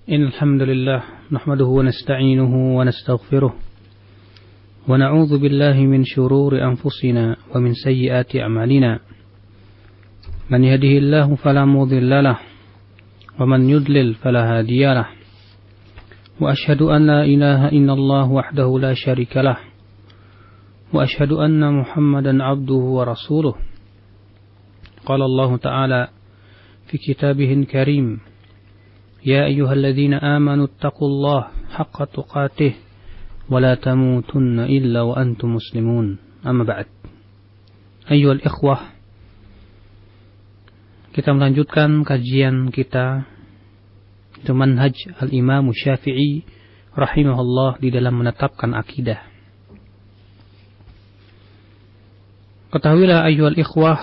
إن الحمد لله نحمده ونستعينه ونستغفره ونعوذ بالله من شرور أنفسنا ومن سيئات أعمالنا من يهده الله فلا مضل له ومن يضلل فلا هادي له وأشهد أن لا إله إلا الله وحده لا شريك له وأشهد أن محمدا عبده ورسوله قال الله تعالى في كتابه الكريم يا أيها الذين آمنوا اتقوا الله حق تقاته ولا تموتن إلا وأنتم مسلمون أما بعد أيها الإخوة, kita melanjutkan kajian kita di manhaj al-Imam Syafi'i rahimahullah di dalam menetapkan akidah. Ketahuilah ayyuhal ikhwah,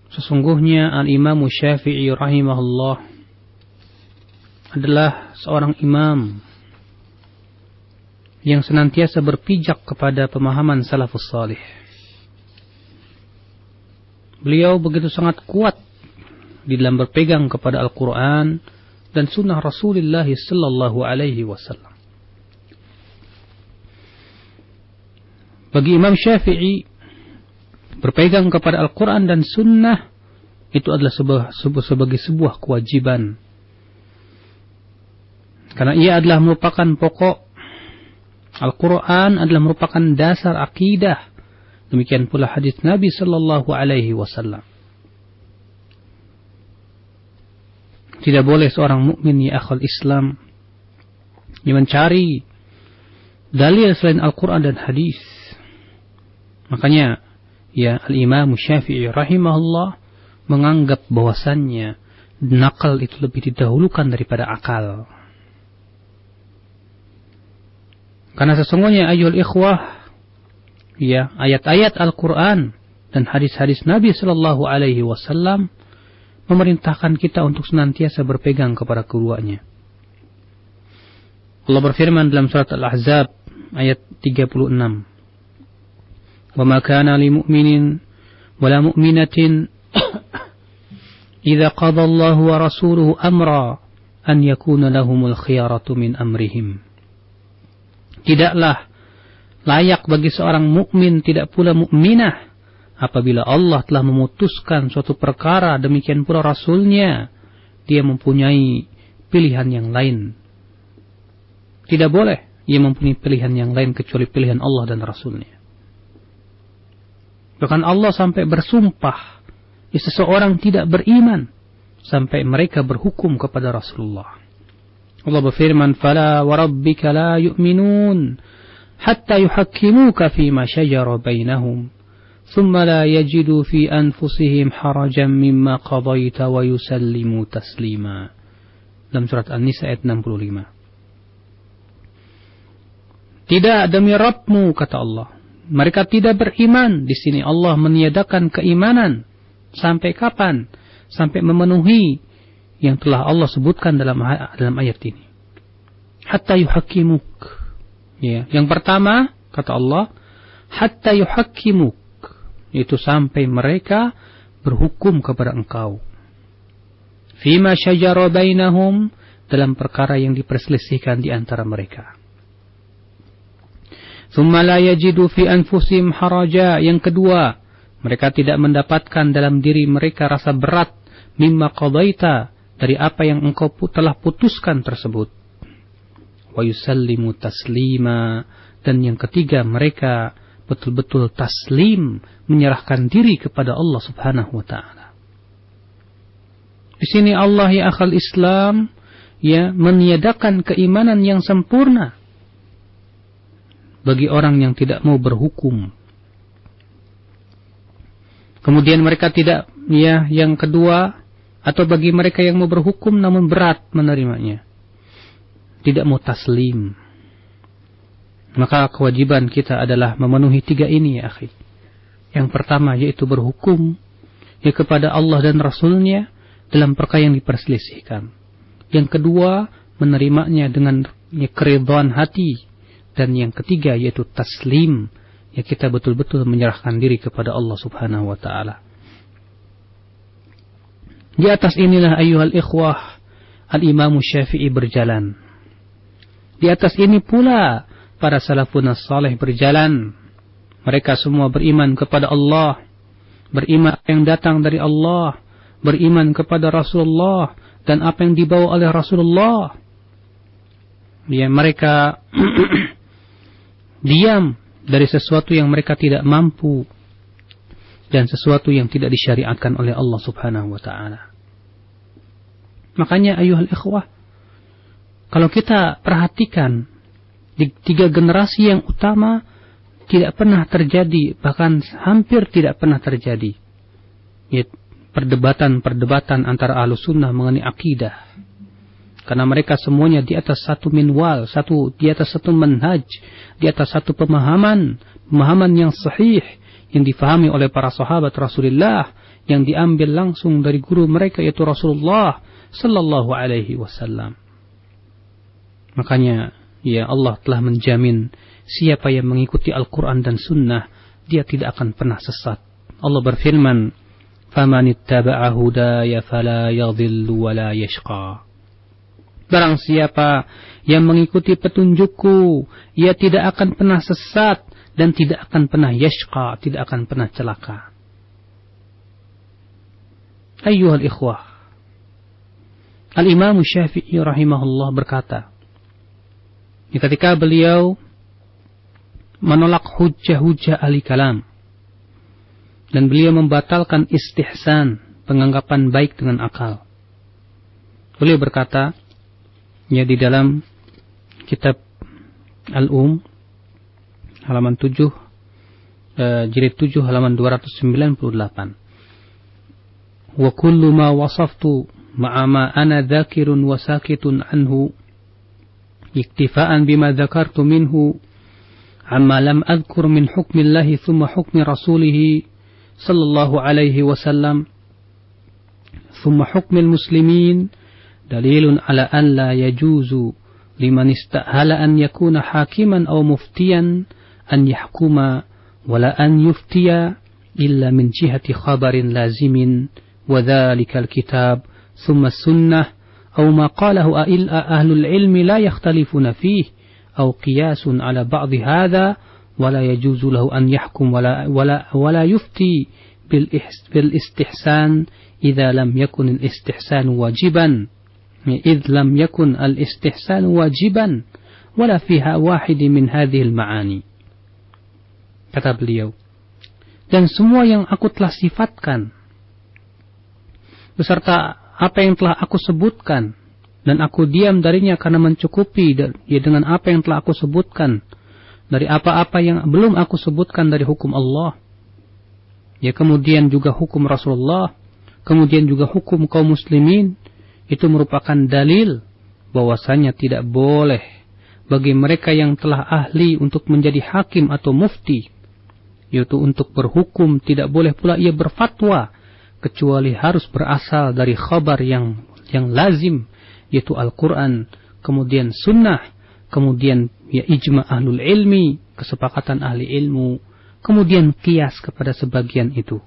sesungguhnya al-Imam Syafi'i rahimahullah adalah seorang imam yang senantiasa berpijak kepada pemahaman salafus salih. Beliau begitu sangat kuat di dalam berpegang kepada Al-Quran dan sunnah Rasulullah sallallahu alaihi wasallam. Bagi Imam Syafi'i, berpegang kepada Al-Quran dan sunnah itu adalah sebagai sebuah kewajiban. Karena ia adalah merupakan pokok. Al-Quran adalah merupakan dasar akidah. Demikian pula hadis Nabi sallallahu alaihi wasallam. Tidak boleh seorang mukmin ya akhul Islam yang mencari dalil selain Al-Quran dan hadis. Makanya ya Al-Imam Syafi'i rahimahullah menganggap bahwasannya nakal itu lebih didahulukan daripada akal. Karena sesungguhnya ayyuhal ikhwah, ya, ayat-ayat Al-Quran dan hadis-hadis Nabi sallallahu alaihi wasallam memerintahkan kita untuk senantiasa berpegang kepada keduanya. Allah berfirman dalam surat Al-Ahzab ayat 36. "Wa ma kana lil mu'minin wa la mu'minatin idza qada Allahu wa rasuluhu amra an yakuna lahumul khiyaratu min amrihim." Tidaklah layak bagi seorang mukmin, tidak pula mukminah, apabila Allah telah memutuskan suatu perkara, demikian pula Rasulnya, dia mempunyai pilihan yang lain. Tidak boleh ia mempunyai pilihan yang lain kecuali pilihan Allah dan Rasulnya. Bahkan Allah sampai bersumpah, seseorang tidak beriman sampai mereka berhukum kepada Rasulullah. Allah berfirman, "Fala wa rabbika la yu'minun hatta yuhakkimuka fima shajara bainahum, thumma la yajidu fi anfusihim harajan mimma qadaita wa yusallimu taslima." Dalam surat An-Nisa ayat 65. Tidak demi Rabbmu, kata Allah, mereka tidak beriman. Di sini Allah meniadakan keimanan. Sampai kapan? Sampai memenuhi yang telah Allah sebutkan dalam ayat ini. Hatta yuhakkimuk. Ya, yang pertama kata Allah, hatta yuhakkimuk, itu sampai mereka berhukum kepada engkau. Fima syajara bainahum, dalam perkara yang diperselisihkan di antara mereka. Thumma la yajidu fi anfusihim haraja, yang kedua, mereka tidak mendapatkan dalam diri mereka rasa berat mimma qadaita, dari apa yang engkau telah putuskan tersebut. Wa yusallimu taslima, dan yang ketiga mereka betul-betul taslim, menyerahkan diri kepada Allah Subhanahu wa taala. Di sini Allah ya akhal Islam ya meniadakan keimanan yang sempurna bagi orang yang tidak mau berhukum. Kemudian mereka tidak ya yang kedua, atau bagi mereka yang mau berhukum namun berat menerimanya, tidak mau taslim. Maka kewajiban kita adalah memenuhi tiga ini ya akhi. Yang pertama yaitu berhukum ya kepada Allah dan Rasulnya dalam perkara yang diperselisihkan. Yang kedua menerimanya dengan ya, keridhaan hati. Dan yang ketiga yaitu taslim, ya kita betul-betul menyerahkan diri kepada Allah Subhanahu wa taala. Di atas inilah ayyuhal ikhwah, Al-Imam Syafi'i berjalan. Di atas ini pula para salafun salih berjalan. Mereka semua beriman kepada Allah, beriman yang datang dari Allah, beriman kepada Rasulullah dan apa yang dibawa oleh Rasulullah. Ya, mereka diam dari sesuatu yang mereka tidak mampu dan sesuatu yang tidak disyariatkan oleh Allah Subhanahu wa taala. Makanya ayuhal ikhwah, kalau kita perhatikan di 3 generasi yang utama tidak pernah terjadi, bahkan hampir tidak pernah terjadi, ya, perdebatan antara Ahlussunnah mengenai akidah. Karena mereka semuanya di atas satu minwal, di atas satu manhaj, di atas satu pemahaman yang sahih, yang difahami oleh para sahabat Rasulullah, yang diambil langsung dari guru mereka yaitu Rasulullah sallallahu alaihi wasallam. Makanya ya Allah telah menjamin siapa yang mengikuti Al-Quran dan Sunnah, dia tidak akan pernah sesat. Allah berfirman, فَمَنِ اتَّبَعَ هُدَايَ فَلَا يَضِلُّ وَلَا يَشْقَى. Barang siapa yang mengikuti petunjukku, ia tidak akan pernah sesat dan tidak akan pernah yashqa, tidak akan pernah celaka. Ayyuhal ikhwah, Al-Imam Syafi'i rahimahullah berkata, ketika beliau menolak hujjah-hujjah ahli kalam dan beliau membatalkan istihsan, penganggapan baik dengan akal, beliau berkata, ya, di dalam kitab Al-Um halaman 7 jilid 7 halaman 298, wa kullu ma wasaftu ma'a ma ana dzakirun wa sakitun anhu iktifa'an bima dzakartu minhu amma lam adhkur min hukmillahi thumma hukmi rasulih sallallahu alaihi wasallam thumma hukmil muslimin dalilun ala an la yajuzu liman istahala an yakuna hakiman aw muftiyan an yahkuma wala an yuftiya illa min jihati khabarin lazimin wa dhalika alkitab thumma sunnah aw ma qalahu ahlul ilmi la yakhtalifuna fihi aw qiyasun ala ba'd hadha wala yajuzu lahu an yahkum wala yufti bil istihsan idza lam yakun al istihsan wajiban إذ لم يكن الاستحسان واجبا ولا فيها واحد من هذه المعاني. Kata beliau, dan semua yang aku telah sifatkan beserta apa yang telah aku sebutkan dan aku diam darinya karena mencukupi ya dengan apa yang telah aku sebutkan dari apa-apa yang belum aku sebutkan dari hukum Allah, ya, kemudian juga hukum Rasulullah, kemudian juga hukum kaum muslimin, itu merupakan dalil bahwasanya tidak boleh bagi mereka yang telah ahli untuk menjadi hakim atau mufti, yaitu untuk berhukum, tidak boleh pula ia berfatwa kecuali harus berasal dari khabar yang lazim, yaitu Al-Quran, kemudian sunnah, kemudian ya ijma ahlul ilmi, kesepakatan ahli ilmu, kemudian qiyas kepada sebagian itu.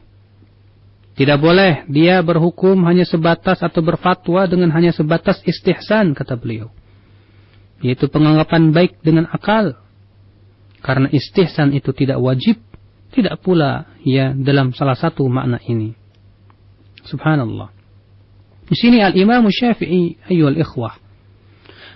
Tidak boleh dia berhukum hanya sebatas atau berfatwa dengan hanya sebatas istihsan, kata beliau, yaitu penganggapan baik dengan akal. Karena istihsan itu tidak wajib, tidak pula ya dalam salah satu makna ini. Subhanallah. Di sini Al-Imam Syafi'i ayyuhal ikhwah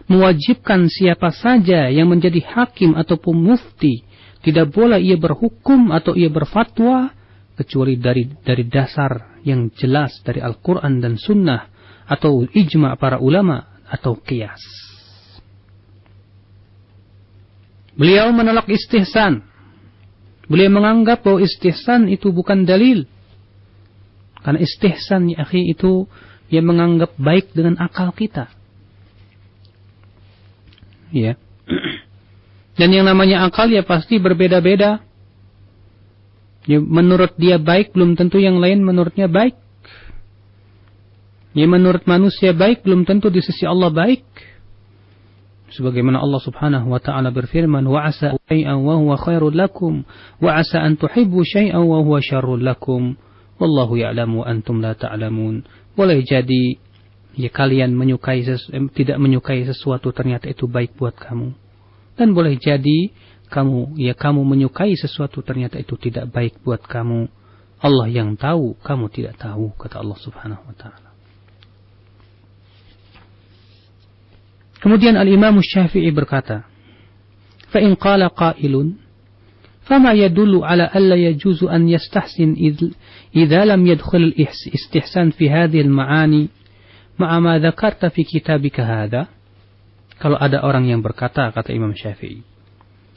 mewajibkan siapa saja yang menjadi hakim ataupun mufti, tidak boleh ia berhukum atau ia berfatwa kecuali dari dasar yang jelas dari Al-Quran dan Sunnah atau ijma' para ulama atau qiyas. Beliau menolak istihsan. Beliau menganggap bahwa istihsan itu bukan dalil. Karena istihsan ya akhi itu yang menganggap baik dengan akal kita. Ya. Dan yang namanya akal ya pasti berbeda-beda. Ya, menurut dia baik, belum tentu yang lain menurutnya baik. Ya, menurut manusia baik, belum tentu di sisi Allah baik. Sebagaimana Allah Subhanahu wa taala berfirman, "Wa 'asa syai'an wa huwa khairul lakum, wa 'asa an tuhibbu syai'an wa huwa syarrul lakum, wallahu ya'lamu wa antum la ta'lamun." Boleh jadi Ya, kalian tidak menyukai sesuatu ternyata itu baik buat kamu. Dan boleh jadi kamu menyukai sesuatu ternyata itu tidak baik buat kamu. Allah yang tahu, kamu tidak tahu, kata Allah Subhanahu wa taala. Kemudian Al-Imam Syafi'i berkata, "Fa in qala qailun, fama yadullu ala alla yajuzu an yastahsin idza lam yadkhul al-istihsan fi hadhihi al-ma'ani ma'a ma dzakarta fi kitabika hadha?" Kalau ada orang yang berkata, kata Imam Syafi'i,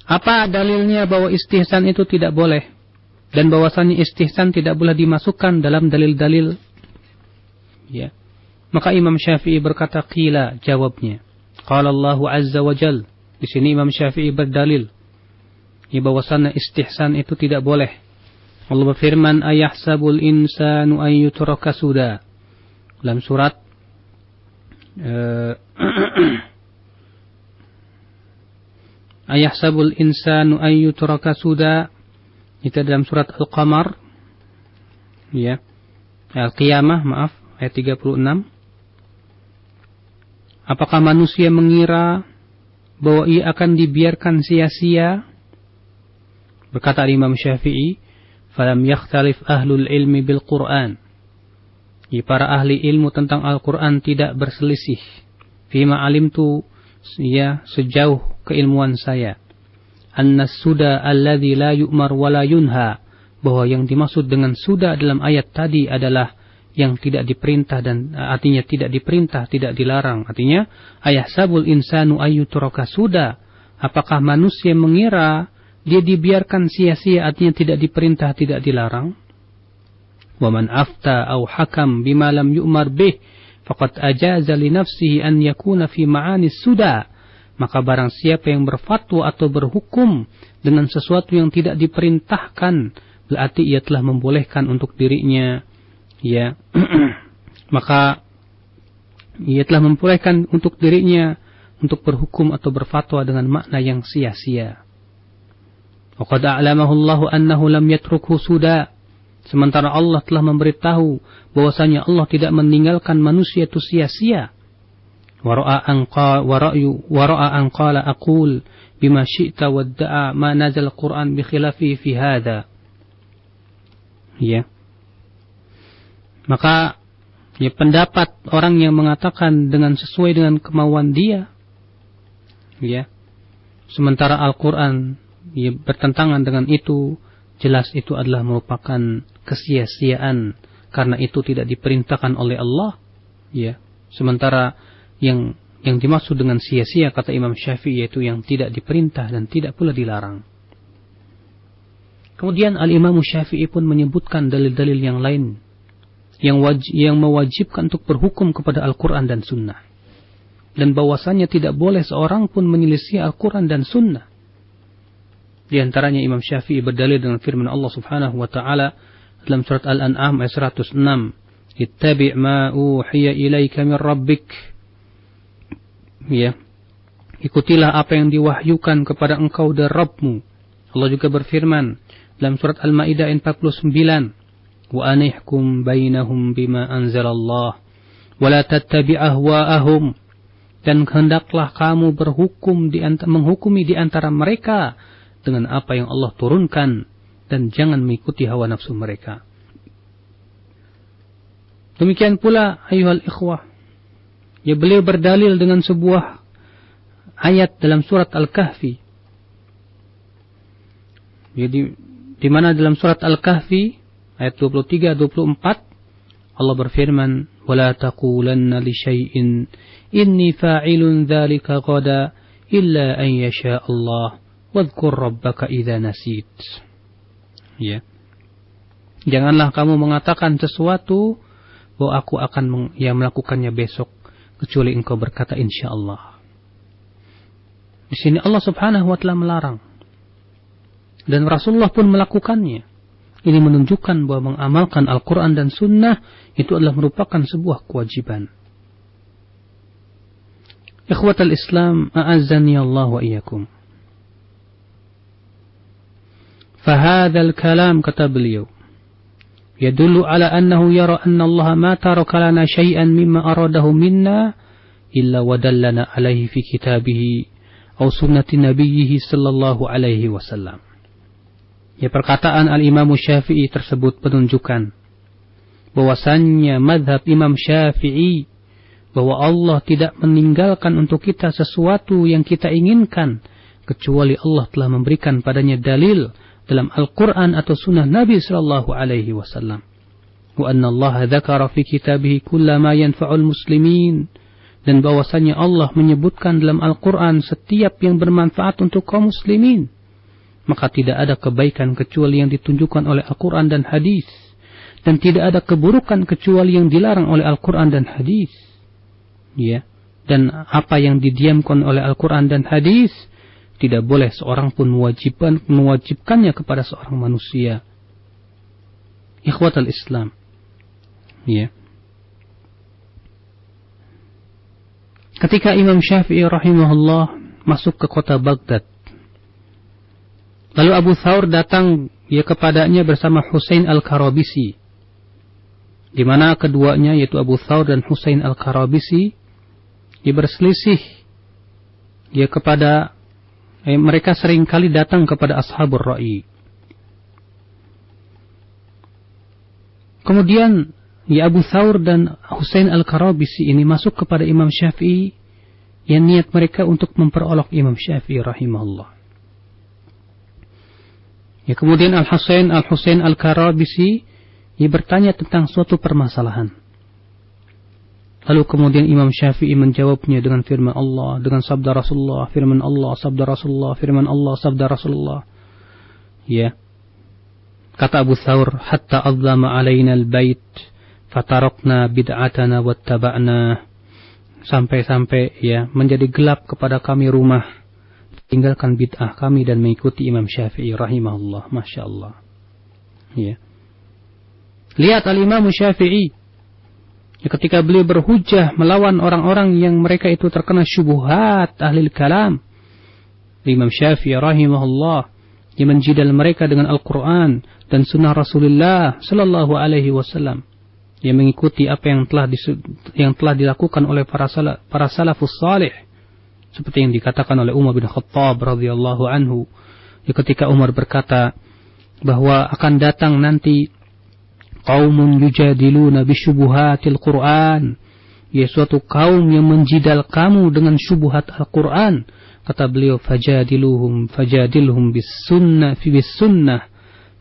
apa dalilnya bahwa istihsan itu tidak boleh dan bahwasannya istihsan tidak boleh dimasukkan dalam dalil-dalil? Ya. Maka Imam Syafi'i berkata, qila, jawabnya, qala Allah azza wa jal. Di sini Imam Syafi'i berdalil ya, bahwasannya istihsan itu tidak boleh. Allah berfirman, ayahsabul insanu an yutraka suda. Dalam surat ayahsabul insanu an yutraka suda, itu dalam surat Al-Qamar, ya, Al-Qiyamah, maaf, ayat 36. Apakah manusia mengira bahwa ia akan dibiarkan sia-sia? Berkata Imam Syafi'i, falam yakhtalif ahlul ilmi bil Qur'an. Para ahli ilmu tentang Al-Quran tidak berselisih. Fima alimtu, ya, sejauh keilmuan saya. Anna suda alladhi la yu'mar wa la yunha. Bahwa yang dimaksud dengan suda dalam ayat tadi adalah yang tidak diperintah dan artinya tidak diperintah, tidak dilarang. Artinya, ayahsabul insanu ayyutraka suda. Apakah manusia mengira dia dibiarkan sia-sia, artinya tidak diperintah, tidak dilarang? وَمَنْ أَفْتَى أَوْ حَكَمْ بِمَا لَمْ يُؤْمَرْ بِهِ فَقَدْ أَجَازَ لِنَفْسِهِ أَنْ يَكُونَ فِي مَعَانِ السُّدَى. Maka barang siapa yang berfatwa atau berhukum dengan sesuatu yang tidak diperintahkan, berarti ia telah membolehkan untuk dirinya, ya, maka ia telah membolehkan untuk dirinya untuk berhukum atau berfatwa dengan makna yang sia-sia. وَقَدْ أَعْلَمَهُ اللَّهُ أَنَّهُ لَمْ يَتْرُكْهُ سُدَى. Sementara Allah telah memberitahu bahwasanya Allah tidak meninggalkan manusia itu sia-sia. Wara'a an qala aqul bima syi'ta wadda'a ma nazal Qur'an bi khilafi fi hadha. Ya. Maka ya, pendapat orang yang mengatakan dengan sesuai dengan kemauan dia, ya, sementara Al-Quran ya, bertentangan dengan itu, jelas itu adalah merupakan kesia-siaan karena itu tidak diperintahkan oleh Allah, ya. Sementara yang dimaksud dengan sia-sia, kata Imam Syafi'i, yaitu yang tidak diperintah dan tidak pula dilarang. Kemudian Al-Imam Syafi'i pun menyebutkan dalil-dalil yang lain yang mewajibkan untuk berhukum kepada Al-Quran dan Sunnah, dan bahwasannya tidak boleh seorang pun menyelisih Al-Quran dan Sunnah. Di antaranya Imam Syafi'i berdalil dengan firman Allah Subhanahu wa taala dalam surat Al-An'am ayat 106, "Ittabi' ma uhiya ilaika min rabbik." Ya. Ikutilah apa yang diwahyukan kepada engkau dari Rabbmu. Allah juga berfirman dalam surat Al-Maidah ayat 49, "Wa anihkum bainahum bima anzalallah wa la tattabi' ahwa'ahum." Dan hendaklah kamu menghukumi di antara mereka dengan apa yang Allah turunkan, dan jangan mengikuti hawa nafsu mereka. Demikian pula ayuhal ikhwah, ya, beliau berdalil dengan sebuah ayat dalam surat Al-Kahfi. Jadi di mana dalam surat Al-Kahfi ayat 23-24 Allah berfirman, "Wala taqulanna li syai'in inni fa'ilun dzalika ghadan illa an yasha Allah. Wadhkur rabbaka idza nasit." Ya. Janganlah kamu mengatakan sesuatu bahwa aku akan melakukannya besok kecuali engkau berkata insyaallah. Di sini Allah Subhanahu wa taala melarang. Dan Rasulullah pun melakukannya. Ini menunjukkan bahwa mengamalkan Al-Quran dan Sunnah itu adalah merupakan sebuah kewajiban. Ikhwatal Islam, a'azzani Allah wa iyyakum. Fahadhal kalam, kata beliau, yadullu ala annahu yara anna Allah ma taraka lana syai'an mimma aradahu minna illa wadallana alaihi fi kitabihi aw sunnati nabiyhi sallallahu alaihi wasallam. Ya, perkataan Al-Imam Syafi'i tersebut menunjukkan bahwasannya mazhab Imam Syafi'i bahwa Allah tidak meninggalkan untuk kita sesuatu yang kita inginkan kecuali Allah telah memberikan padanya dalil dalam Al-Quran atau sunnah Nabi sallallahu alaihi wasallam. Wa anna Allah dzakara fi kitabihi kulla ma yanfa'ul muslimin, dan bahwasanya Allah menyebutkan dalam Al-Quran setiap yang bermanfaat untuk kaum muslimin. Maka tidak ada kebaikan kecuali yang ditunjukkan oleh Al-Quran dan hadis, dan tidak ada keburukan kecuali yang dilarang oleh Al-Quran dan hadis. Ya, dan apa yang didiamkan oleh Al-Quran dan hadis tidak boleh seorang pun mewajibkannya kepada seorang manusia. Ikhwatal Islam. Ya. Ketika Imam Syafi'i rahimahullah masuk ke kota Baghdad, lalu Abu Thawr datang kepadanya bersama Husain Al-Karabisi, di mana keduanya yaitu Abu Thawr dan Husain Al-Karabisi berselisih kepada mereka seringkali datang kepada Ashabur Ra'i. Kemudian Abu Thawr dan Husain Al-Karabisi ini masuk kepada Imam Syafi'i yang niat mereka untuk memperolok Imam Syafi'i rahimahullah. Kemudian Al-Husain Al-Karabisi bertanya tentang suatu permasalahan. Lalu kemudian Imam Syafi'i menjawabnya dengan firman Allah, dengan sabda Rasulullah, firman Allah, sabda Rasulullah, firman Allah, sabda Rasulullah. Ya. Kata Abu Thawr, hatta azlama alaina al-bait fatarakna bid'atana wattaba'na. Sampai-sampai menjadi gelap kepada kami rumah, tinggalkan bid'ah kami dan mengikuti Imam Syafi'i rahimahullah. Masya Allah. Ya. Lihat Al-Imam Syafi'i ketika beliau berhujjah melawan orang-orang yang mereka itu terkena syubhat ahli kalam. Imam Syafi'i rahimahullah yang menjidal mereka dengan Al-Quran dan sunnah Rasulullah sallallahu alaihi wasallam, yang mengikuti apa yang telah dilakukan oleh para salafus salih, seperti yang dikatakan oleh Umar bin Khattab radhiyallahu anhu, ketika Umar berkata bahwa akan datang nanti qaumun yujadiluna bisyubuhatil Qur'an, suatu kaum yang menjidal kamu dengan syubhat Al-Quran. Kata beliau, fajadilhum bis sunnah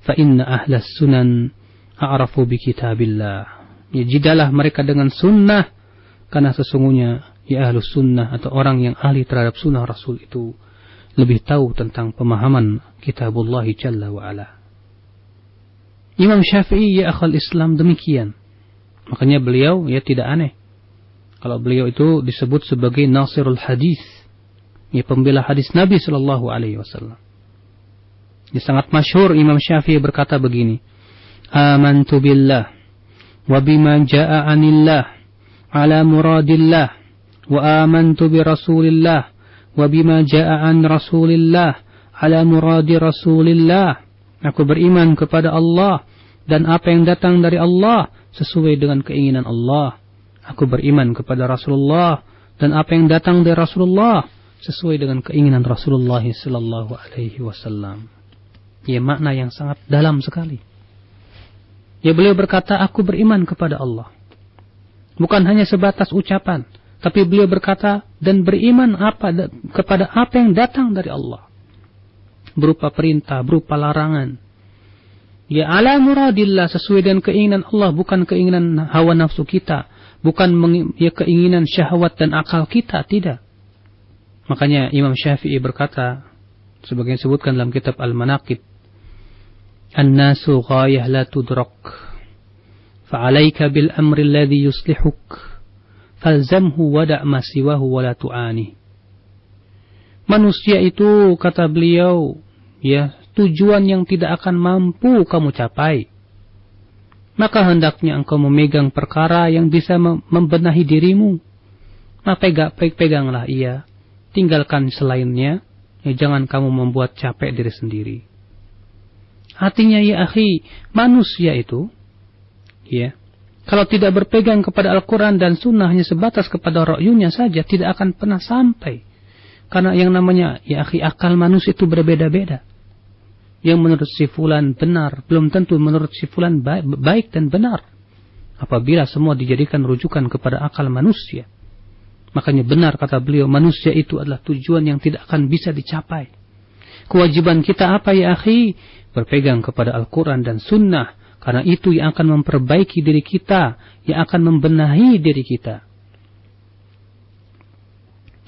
fa inna ahlas sunan a'rafu bi kitabillah. Jidalah mereka dengan sunnah, karena sesungguhnya ahlus sunnah atau orang yang ahli terhadap sunnah Rasul itu lebih tahu tentang pemahaman kitabullah jalla wa ala. Imam Syafi'i akhal Islam demikian. Makanya beliau tidak aneh kalau beliau itu disebut sebagai nasirul hadis, pembela hadis Nabi sallallahu alaihi wasallam. Sangat masyhur Imam Syafi'i berkata begini, amantu billah wa bima jaa anillah ala muradillah wa amantu bi rasulillah wa bima jaa an rasulillah ala muradi rasulillah. Aku beriman kepada Allah dan apa yang datang dari Allah sesuai dengan keinginan Allah. Aku beriman kepada Rasulullah dan apa yang datang dari Rasulullah sesuai dengan keinginan Rasulullah sallallahu alaihi wasallam. Makna yang sangat dalam sekali. Beliau berkata, aku beriman kepada Allah. Bukan hanya sebatas ucapan, tapi beliau berkata dan beriman kepada apa yang datang dari Allah, berupa perintah, berupa larangan. Ala muradillah, sesuai dengan keinginan Allah, bukan keinginan hawa nafsu kita, bukan keinginan syahwat dan akal kita, tidak. Makanya Imam Syafi'i berkata, sebagai disebutkan dalam kitab Al-Manaqib, an-nasu ghayah la tudrak, fa'alaika bil amri alladhi yuslihuk, falzamhu wada' ma siwahu wa la tu'ani. Manusia itu, kata beliau, tujuan yang tidak akan mampu kamu capai. Maka hendaknya engkau memegang perkara yang bisa membenahi dirimu. Peganglah ia. Tinggalkan selainnya. Jangan kamu membuat capek diri sendiri. Artinya akhi, manusia itu Ya. Kalau tidak berpegang kepada Al-Quran dan Sunnah hanya sebatas kepada ra'yunya saja, tidak akan pernah sampai. Karena yang namanya, ya akhi, akal manusia itu berbeda-beda. Yang menurut si fulan benar, belum tentu menurut si fulan baik dan benar. Apabila semua dijadikan rujukan kepada akal manusia. Makanya benar kata beliau, manusia itu adalah tujuan yang tidak akan bisa dicapai. Kewajiban kita apa ya akhi? Berpegang kepada Al-Quran dan Sunnah. Karena itu yang akan memperbaiki diri kita, yang akan membenahi diri kita.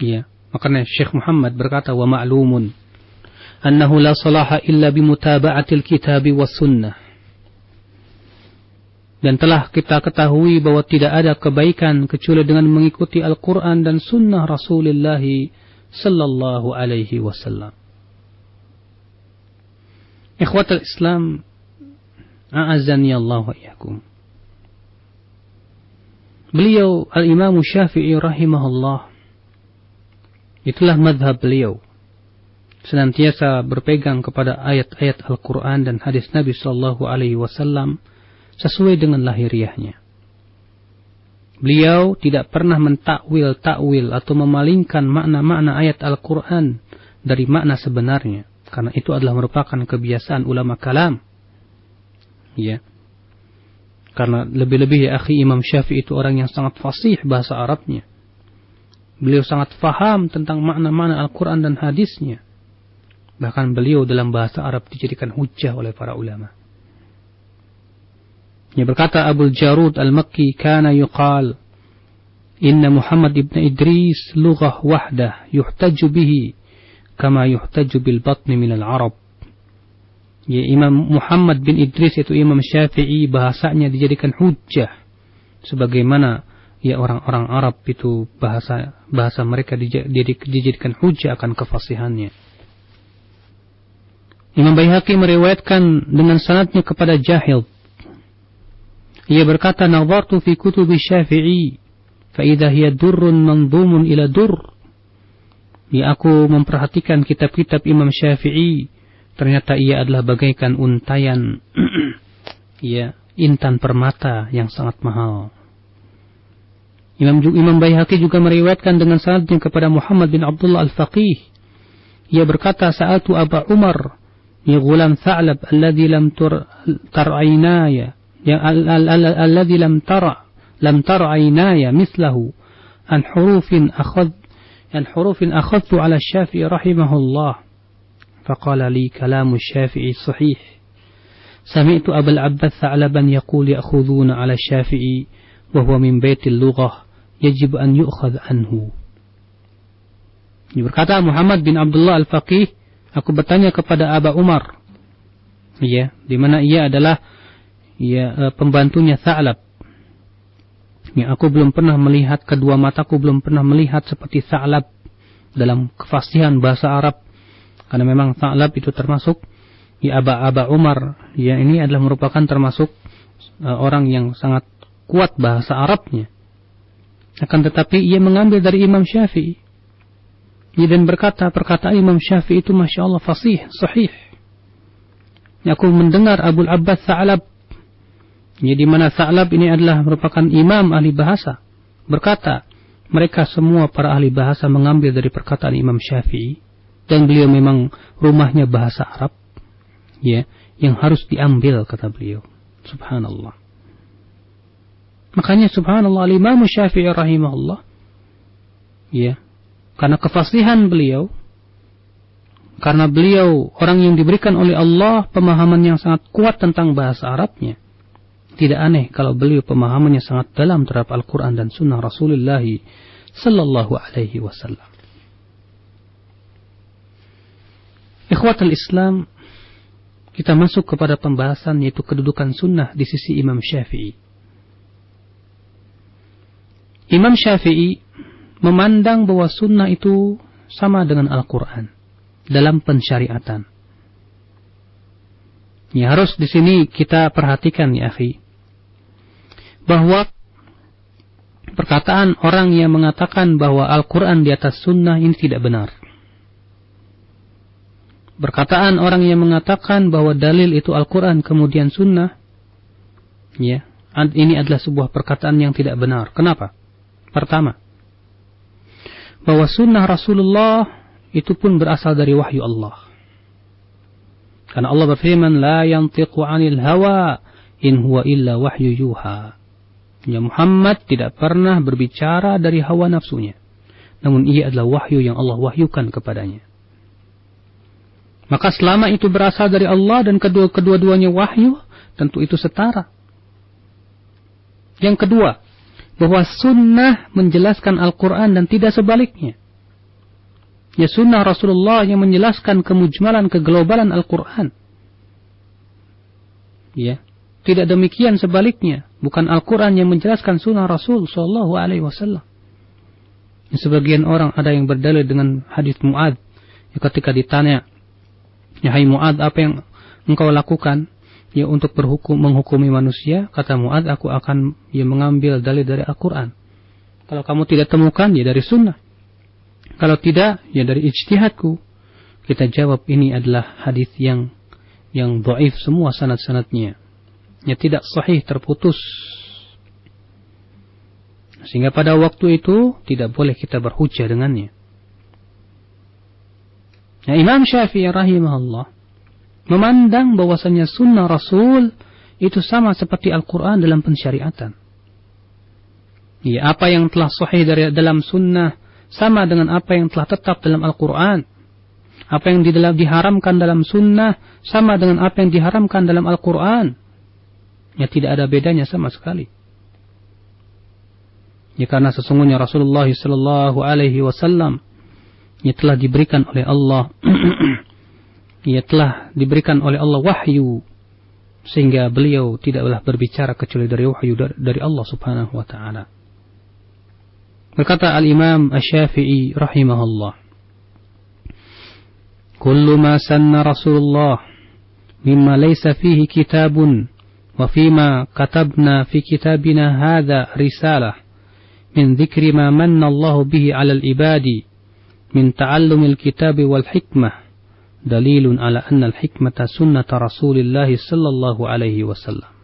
Ya, makanya Syekh Muhammad berkata, wa ma'lumun annahu la salaha illa bimutaba'atil kitabi was sunnah. Dan telah kita ketahui bahwa tidak ada kebaikan kecuali dengan mengikuti Al-Quran dan Sunnah Rasulullah sallallahu alaihi wasallam. Ikhwatul Islam, a'azzani Allah wa iyyakum. Beliau Al-Imam Syafi'i rahimahullah, itulah madhab beliau, senantiasa berpegang kepada ayat-ayat Al-Quran dan hadis Nabi sallallahu alaihi wasallam sesuai dengan lahiriahnya. Beliau tidak pernah mentakwil atau memalingkan makna-makna ayat Al-Quran dari makna sebenarnya, karena itu adalah merupakan kebiasaan ulama kalam. Ya. Karena lebih-lebih ya akhi, Imam Syafi'i itu orang yang sangat fasih bahasa Arabnya. Beliau sangat faham tentang makna-makna Al-Quran dan hadisnya. Bahkan beliau dalam bahasa Arab dijadikan hujjah oleh para ulama. Ya, berkata Abu Jarud Al-Makki, kana yuqal inna Muhammad ibn Idris lughah wahdah yuhtaju bihi kama yuhtaju bil batni minal Arab. Ya, Imam Muhammad bin Idris itu Imam Syafi'i, bahasanya dijadikan hujjah sebagaimana ya orang-orang Arab itu bahasa mereka dijadikan hujjah akan kefasihannya. Imam Baihaqi meriwayatkan dengan sanadnya kepada Jahil. Ia berkata, "Nadhartu fi kutubi Syafi'i fa idza hiya durrun mandhumun ila durr." Ya, aku memperhatikan kitab-kitab Imam Syafi'i. Ternyata ia adalah bagaikan untayan ya, intan permata yang sangat mahal. Imam Baihaqi juga meriwayatkan dengan sanadnya kepada Muhammad bin Abdullah Al-Faqih. Ia berkata, "Sa'altu Aba Umar ya ghulam Tha'lab alladhi lam tar'ainaya ya alladhi lam tar'ainaya mislahu an hurufin akhadtu ala Syafi'i rahimahullah." فقال لي كلام الشافعي صحيح سمعت أبا العباس ثعلبا يقول يأخذون على الشافعي وهو من بيت اللغة يجب أن يؤخذ عنه. Berkata Muhammad bin Abdullah Al-Faqih, aku bertanya kepada Aba Umar, ya, di mana ia adalah ya pembantunya Tha'lab. Ya, aku belum pernah melihat, kedua mataku belum pernah melihat seperti Tha'lab dalam kefasihan bahasa Arab. Karena memang Tha'lab itu termasuk ya Aba Umar, ya ini adalah merupakan termasuk orang yang sangat kuat bahasa Arabnya. Akan tetapi ia mengambil dari Imam Syafi'i. Ya, dan berkata perkataan Imam Syafi'i itu Masya Allah fasih, sahih. Ya, aku mendengar Abu Abbas Tha'lab, ya, di mana Tha'lab ini adalah merupakan imam ahli bahasa, berkata mereka semua para ahli bahasa mengambil dari perkataan Imam Syafi'i. Dan beliau memang rumahnya bahasa Arab, ya, yang harus diambil kata beliau. Subhanallah. Makanya subhanallah Imam Syafi'i rahimahullah, ya, karena kefasihan beliau, karena beliau orang yang diberikan oleh Allah pemahaman yang sangat kuat tentang bahasa Arabnya, tidak aneh kalau beliau pemahamannya sangat dalam terhadap Al-Quran dan Sunnah Rasulullah sallallahu alaihi wasallam. Ikhwatul Islam, kita masuk kepada pembahasan yaitu kedudukan sunnah di sisi Imam Syafi'i. Imam Syafi'i memandang bahwa sunnah itu sama dengan Al-Quran dalam pensyariatan. Ya, harus di sini kita perhatikan ya akhi, bahwa perkataan orang yang mengatakan bahwa Al-Quran di atas sunnah ini tidak benar. Perkataan orang yang mengatakan bahwa dalil itu Al-Quran kemudian sunnah, ya, ini adalah sebuah perkataan yang tidak benar. Kenapa? Pertama, bahwa sunnah Rasulullah itu pun berasal dari wahyu Allah. Karena Allah berfirman, la yantiqu 'anil hawa in huwa illa wahyu yuha. Ya, Muhammad tidak pernah berbicara dari hawa nafsunya, namun ia adalah wahyu yang Allah wahyukan kepadanya. Maka selama itu berasal dari Allah dan kedua-duanya wahyu, tentu itu setara. Yang kedua, bahwa sunnah menjelaskan Al-Quran dan tidak sebaliknya. Ya, sunnah Rasulullah yang menjelaskan kemujmalan, keglobalan Al-Quran. Ya, tidak demikian sebaliknya. Bukan Al-Quran yang menjelaskan sunnah Rasul Sallallahu Alaihi Wasallam. Sebagian orang ada yang berdalil dengan hadis Mu'adz. Ya, ketika ditanya, ya hai Mu'adz, apa yang engkau lakukan ya untuk menghukumi manusia? Kata Mu'adz, aku akan mengambil dalil dari Al-Quran. Kalau kamu tidak temukan, ya dari sunnah. Kalau tidak, ya dari ijtihadku. Kita jawab, ini adalah hadis yang dhaif semua sanad-sanadnya. Ya tidak sahih, terputus. Sehingga pada waktu itu tidak boleh kita berhujjah dengannya. Nah, Imam Syafi'i rahimahullah memandang bahwasanya sunnah Rasul itu sama seperti Al-Quran dalam pensyariatan. Ya, apa yang telah sahih dalam sunnah sama dengan apa yang telah tetap dalam Al-Quran. Apa yang diharamkan dalam sunnah sama dengan apa yang diharamkan dalam Al-Quran. Ya, tidak ada bedanya sama sekali. Ya, karena sesungguhnya Rasulullah sallallahu alaihi wasallam ya telah diberikan oleh Allah ya telah diberikan oleh Allah wahyu, sehingga beliau tidaklah berbicara kecuali dari wahyu dari Allah Subhanahu wa taala. Berkata Al-Imam Asy-Syafi'i rahimahullah, kullu ma sanna Rasulullah mimma laysa fihi kitabun wa fima katabna fi kitabina hadha risalah min dzikri ma manna Allah bihi 'alal ibadi min ta'allumil kitabi wal hikmah dalilun ala anna al-hikmata sunnata Rasulillah sallallahu alaihi wasallam.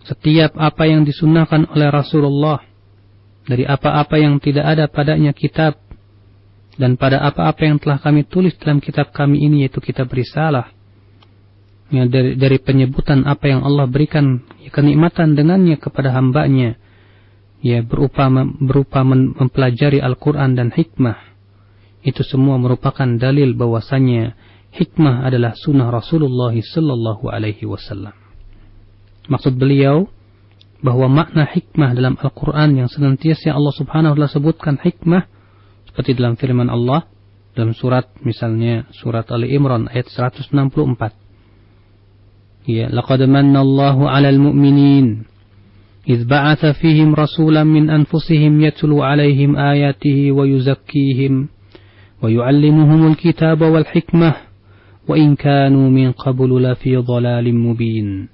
Setiap apa yang disunnahkan oleh Rasulullah dari apa-apa yang tidak ada padanya kitab, dan pada apa-apa yang telah kami tulis dalam kitab kami ini, yaitu kitab risalah, ya, dari penyebutan apa yang Allah berikan ya, kenikmatan dengannya kepada hambanya, ya, berupa mempelajari Al-Quran dan hikmah, itu semua merupakan dalil bahwasanya hikmah adalah sunnah Rasulullah sallallahu alaihi wasallam. Maksud beliau bahwa makna hikmah dalam Al-Quran yang senantiasa Allah Subhanahu wa taala sebutkan hikmah, seperti dalam firman Allah dalam surat, misalnya surat Ali Imran ayat 164. Ya, laqad manna Allahu 'alal mu'minin idz ba'atha fihim rasulan min anfusihim yatlu 'alaihim ayatihi wa yuzakkihim wa yu'allimuhumul kitaba wal hikmah wa in kanu min qablu lafi dhalalin mubin.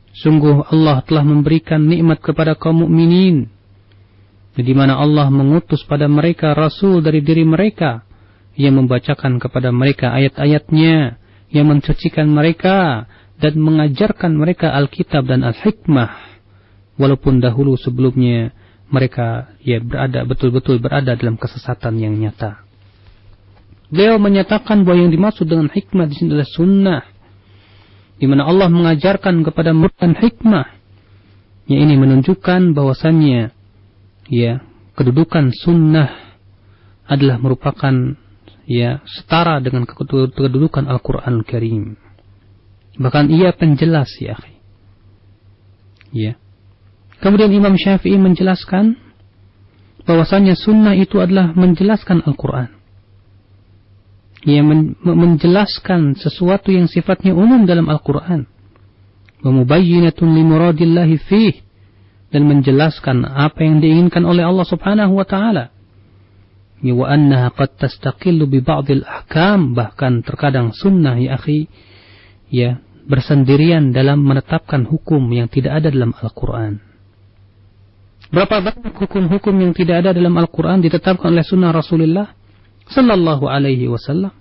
Sungguh Allah telah memberikan nikmat kepada kaum mukminin, di mana Allah mengutus pada mereka rasul dari diri mereka yang membacakan kepada mereka ayat-ayatnya, yang mensucikan mereka dan mengajarkan mereka Alkitab dan Al-Hikmah, walaupun dahulu sebelumnya mereka ya betul-betul berada dalam kesesatan yang nyata. Beliau menyatakan bahwa yang dimaksud dengan hikmah di sini adalah sunnah, di mana Allah mengajarkan kepada mereka hikmah. Ya, ini menunjukkan bahwasannya ya kedudukan sunnah adalah merupakan ya setara dengan kedudukan Al-Quran Al-Karim. Bahkan ia penjelas ya akhi. Ya. Kemudian Imam Syafi'i menjelaskan bahwasanya sunnah itu adalah menjelaskan Al-Quran. Ia menjelaskan sesuatu yang sifatnya umum dalam Al-Quran. Wa mubayyinatun li muradillahi fih, dan menjelaskan apa yang diinginkan oleh Allah Subhanahu wa taala. Wa annaha qad tastaqillu bi ba'dil ahkam, bahkan terkadang sunnah ya akhi ya bersendirian dalam menetapkan hukum yang tidak ada dalam Al-Quran. Berapa banyak hukum-hukum yang tidak ada dalam Al-Quran ditetapkan oleh sunnah Rasulullah sallallahu alaihi wasallam.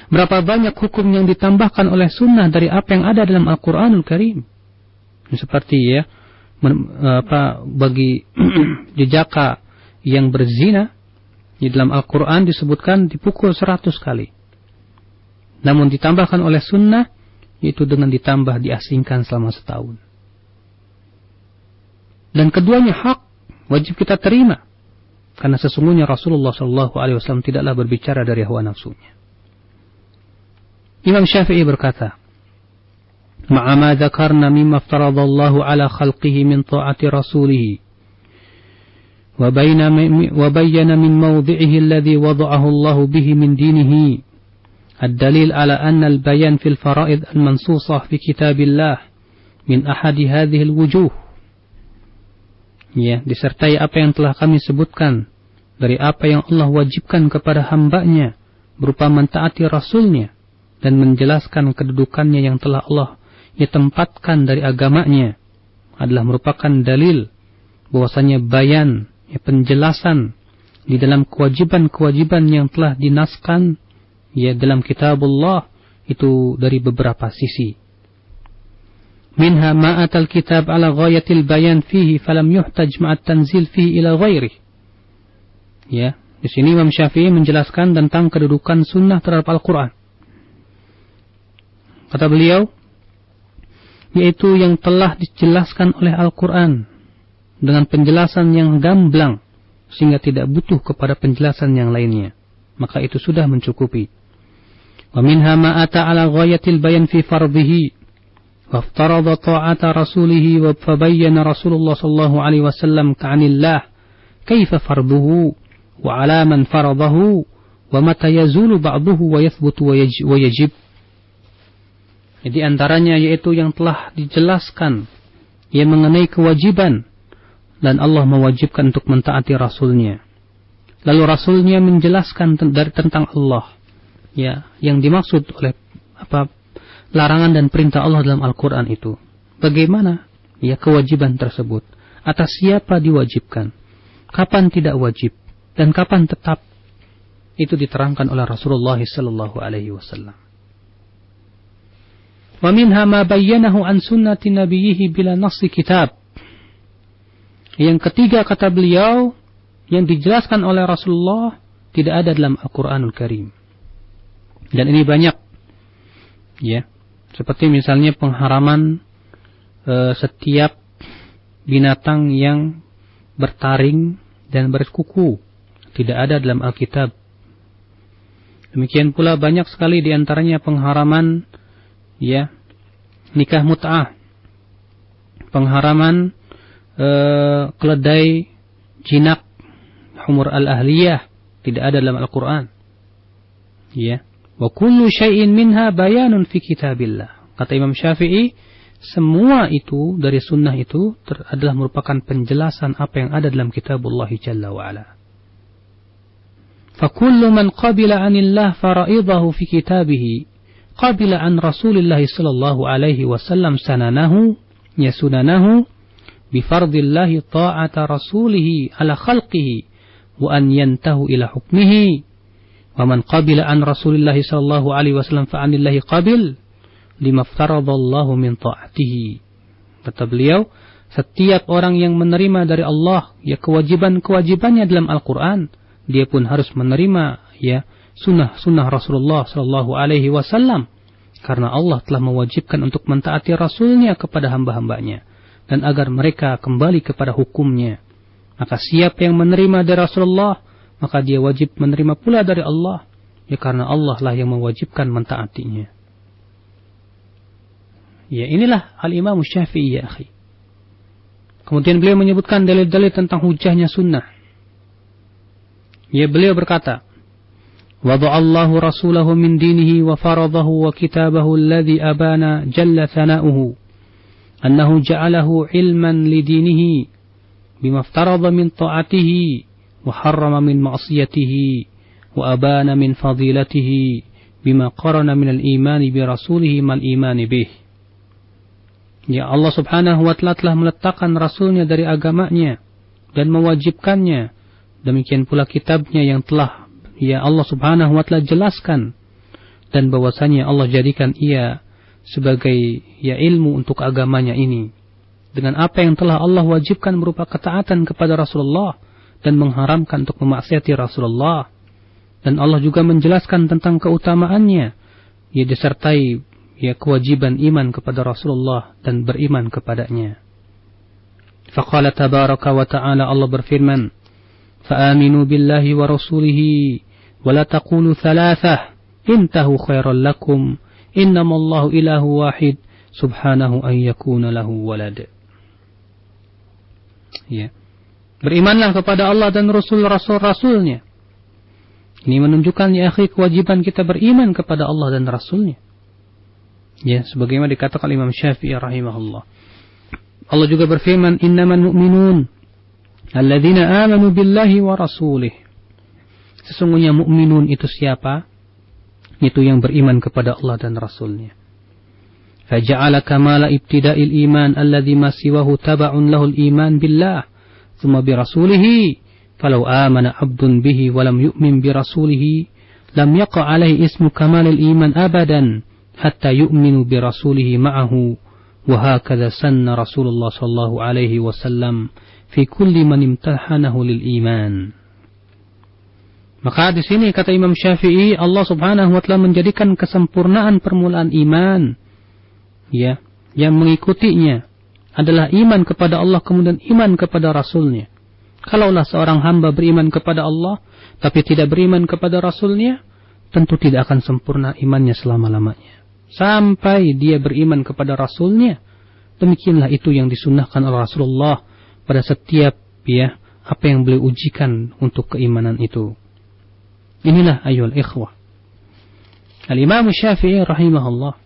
Berapa banyak hukum yang ditambahkan oleh sunnah dari apa yang ada dalam Al-Quranul Karim. Seperti bagi jejaka yang berzina, di dalam Al-Quran disebutkan dipukul 100 kali. Namun ditambahkan oleh sunnah, yaitu dengan ditambah diasingkan selama setahun. Dan keduanya hak, wajib kita terima. Karena sesungguhnya Rasulullah SAW tidaklah berbicara dari hawa nafsunya. Imam Syafi'i berkata, ma'ama dzakarna mimma aftaradallahu ala khalqihi min ta'ati rasulih wa bayyana min mawdi'ihi alladhi wada'ahu Allah bihi min dinihi ad-dalil ala anna al-bayan fil fara'id al-mansusah fi kitabillah min ahadi hadhihi al-wujuh. Ya, disertai apa yang telah kami sebutkan dari apa yang Allah wajibkan kepada hambanya berupa mentaati Rasulnya dan menjelaskan kedudukannya yang telah Allah tempatkan dari agamanya adalah merupakan dalil bahwasanya bayan, penjelasan di dalam kewajiban-kewajiban yang telah dinaskan dalam kitabullah itu dari beberapa sisi. Minha ma'atal kitab ala ghayatil bayan fihi falam yuhtaj ma'at tanzil fihi ila ghairi. Ya, di sini Imam Syafi'i menjelaskan tentang kedudukan sunnah terhadap Al-Quran. Kata beliau, yaitu yang telah dijelaskan oleh Al-Quran dengan penjelasan yang gamblang sehingga tidak butuh kepada penjelasan yang lainnya, maka itu sudah mencukupi. Wa minha ma ata ala ghayatil bayan fi fardhihi wa aftarada ta'ata rasulih wa fabayyana Rasulullah sallallahu alaihi wasallam ka'anillah kaifa farduhu wa ala man faradahu wa mata yazulu ba'duhu wa yathbutu wa yajib. Jadi antaranya yaitu yang telah dijelaskan yang mengenai kewajiban dan Allah mewajibkan untuk mentaati Rasulnya. Lalu Rasulnya menjelaskan tentang Allah, ya, yang dimaksud oleh larangan dan perintah Allah dalam Al-Quran itu. Bagaimana ya kewajiban tersebut? Atas siapa diwajibkan? Kapan tidak wajib? Dan kapan tetap? Itu diterangkan oleh Rasulullah sallallahu alaihi wasallam. Wa minha ma bayyanahu an sunnati nabiyhi bila nassi kitab. Yang ketiga kata beliau, yang dijelaskan oleh Rasulullah tidak ada dalam Al-Quranul Karim. Dan ini banyak, ya, seperti misalnya pengharaman setiap binatang yang bertaring dan berkuku, tidak ada dalam Alkitab. Demikian pula banyak sekali diantaranya pengharaman, ya, nikah mut'ah, pengharaman keledai jinak, humur al-ahliyah, tidak ada dalam Al-Quran. Ya. Wa kullu syai'in minha bayanun fi kitabillah. Kata Imam Syafi'i, semua itu dari sunnah itu adalah merupakan penjelasan apa yang ada dalam kitabullah jalla wa ala. Fa kullu man qabila 'anillah fara'idahu fi kitabih qabila an Rasulillah sallallahu alaihi wasallam sananahu ya sunanahu bi fardillah ta'ata rasulih ala khalqihi wa an yantahu ila hukmihi. Wa man qabila an Rasulillah sallallahu alaihi wasallam fa anillahi qabil lima aftaradallahu min ta'atihi. Kata beliau, setiap orang yang menerima dari Allah ya kewajiban-kewajibannya dalam Al-Qur'an, dia pun harus menerima ya sunnah Rasulullah sallallahu alaihi wasallam, karena Allah telah mewajibkan untuk mentaati Rasulnya kepada hamba-hambanya dan agar mereka kembali kepada hukumnya. Maka siapa yang menerima dari Rasulullah, maka dia wajib menerima pula dari Allah, ya, karena Allah lah yang mewajibkan mentaatinya. Ya, inilah Al-Imam Syafi'i, ya akhi. Kemudian beliau menyebutkan dalil-dalil tentang hujahnya sunnah. Ya, beliau berkata, wada'allahu rasulahu min dinihi wa faradahu wa kitabahu alladhi abana jalla thana'uhu annahu ja'alahu ilman lidinihi bima aftarada min ta'atihi wa harrama min ma'siyatihi wa abana min fadilatihi bima qarana min al-imani bi rasulihi mal imani bih. Ya, Allah subhanahu wa ta'ala telah meletakkan Rasulnya dari agamanya dan mewajibkannya. Demikian pula kitabnya yang telah ya Allah subhanahu wa ta'ala jelaskan dan bahwasanya Allah jadikan ia sebagai ilmu untuk agamanya ini, dengan apa yang telah Allah wajibkan berupa ketaatan kepada Rasulullah dan mengharamkan untuk memaksiati Rasulullah. Dan Allah juga menjelaskan tentang keutamaannya, disertai kewajiban iman kepada Rasulullah dan beriman kepadanya. Faqala tabaraka wa ta'ala, Allah berfirman, "Fa'aminu billahi wa rasulihi wa la taqulu thalathah intahu khairan lakum innamallahu ilahu wahid subhanahu an yakuna lahu walad." Berimanlah kepada Allah dan Rasul-Rasulnya. Ini menunjukkan kewajiban kita beriman kepada Allah dan Rasulnya. Sebagaimana dikatakan Imam Syafi'i rahimahullah. Allah juga berfirman, "Innamal mu'minun alladzina amanu billahi wa rasulih." Sesungguhnya mukminun itu siapa? Itu yang beriman kepada Allah dan Rasulnya. Faja'ala kamala ibtida'il iman alladzi ma siwahu taba'un lahul iman billah thumma bi rasulihi falau amana 'abdun bihi wa lam yu'min bi rasulihi lam yaqa 'alaihi ismu kamalil iman abadan hatta yu'minu bi rasulihi ma'ahu wa hakadha sanna Rasulullah sallallahu alaihi wasallam fi kulli man imtahanahu lil iman. Maka di sini kata Imam Syafi'i, Allah Subhanahu wa taala menjadikan kesempurnaan permulaan iman yang mengikutinya adalah iman kepada Allah kemudian iman kepada Rasulnya. Kalaulah seorang hamba beriman kepada Allah tapi tidak beriman kepada Rasulnya, tentu tidak akan sempurna imannya selama-lamanya. Sampai dia beriman kepada Rasulnya, demikianlah itu yang disunnahkan oleh Rasulullah pada setiap apa yang beliau ujikan untuk keimanan itu. Inilah ayyuhal ikhwah. Al-Imam Syafi'i rahimahullah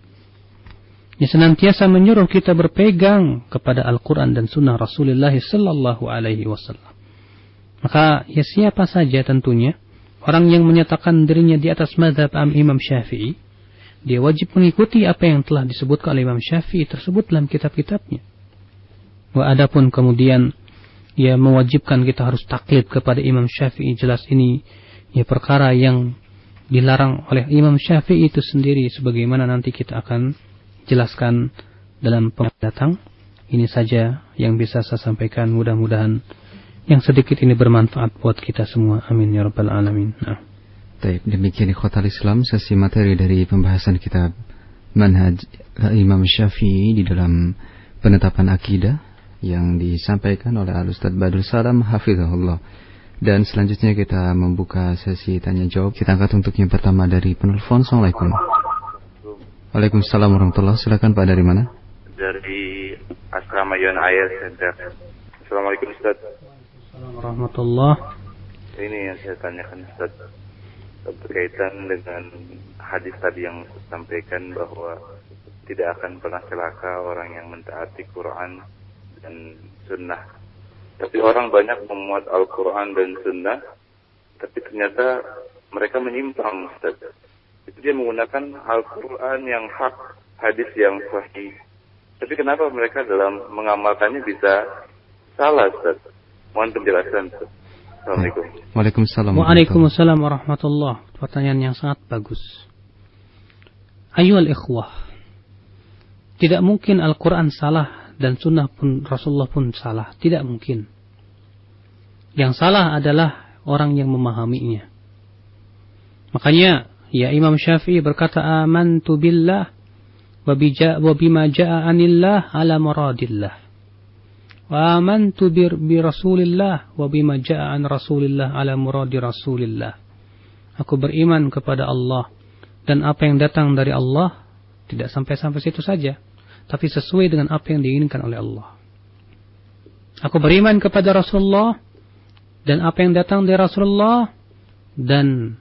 senantiasa menyuruh kita berpegang kepada Al-Quran dan Sunnah Rasulullah sallallahu alaihi wasallam. Maka siapa saja tentunya orang yang menyatakan dirinya di atas mazhab Imam Syafi'i, dia wajib mengikuti apa yang telah disebutkan oleh Imam Syafi'i tersebut dalam kitab-kitabnya. Adapun kemudian mewajibkan kita harus taklid kepada Imam Syafi'i, jelas ini perkara yang dilarang oleh Imam Syafi'i itu sendiri, sebagaimana nanti kita akan jelaskan dalam pendatang. Ini saja yang bisa saya sampaikan, mudah-mudahan yang sedikit ini bermanfaat buat kita semua. Amin ya rabbal alamin. Baik, demikian ikhwatal Islam sesi materi dari pembahasan kitab Manhaj Imam Syafi'i di dalam penetapan akidah yang disampaikan oleh Al-Ustaz Badrul Salam hafizahullah. Dan selanjutnya kita membuka sesi tanya jawab. Kita angkat untuk yang pertama dari penelpon. Assalamualaikum. Waalaikumsalam warahmatullahi. Silakan Pak, dari mana? Dari Asrama Yon Air Center. Assalamualaikum Ustaz. Assalamualaikum warahmatullahi. Ini yang saya tanyakan Ustaz, berkaitan dengan hadis tadi yang sampaikan bahwa tidak akan pernah celaka orang yang mentaati Quran dan Sunnah. Tapi orang banyak memuat Al-Quran dan Sunnah, tapi ternyata mereka menyimpang, Ustaz. Itu dia menggunakan Al-Quran yang hak, hadis yang sahih. Tapi kenapa mereka dalam mengamalkannya bisa salah, Ustaz? Mohon penjelasan, Ustaz. Assalamualaikum. Waalaikumsalam. Waalaikumsalam warahmatullahi. Pertanyaan yang sangat bagus. Ayyuhal ikhwah, tidak mungkin Al-Quran salah dan Sunnah pun Rasulullah pun salah. Tidak mungkin. Yang salah adalah orang yang memahaminya. Makanya Imam Syafi'i berkata, amantu billah wa bima ja'a anillah ala muradillah. Wa amantu bi Rasulillah wa bima ja'a an Rasulillah ala muradi Rasulillah. Aku beriman kepada Allah dan apa yang datang dari Allah, tidak sampai situ saja, tapi sesuai dengan apa yang diinginkan oleh Allah. Aku beriman kepada Rasulullah dan apa yang datang dari Rasulullah, dan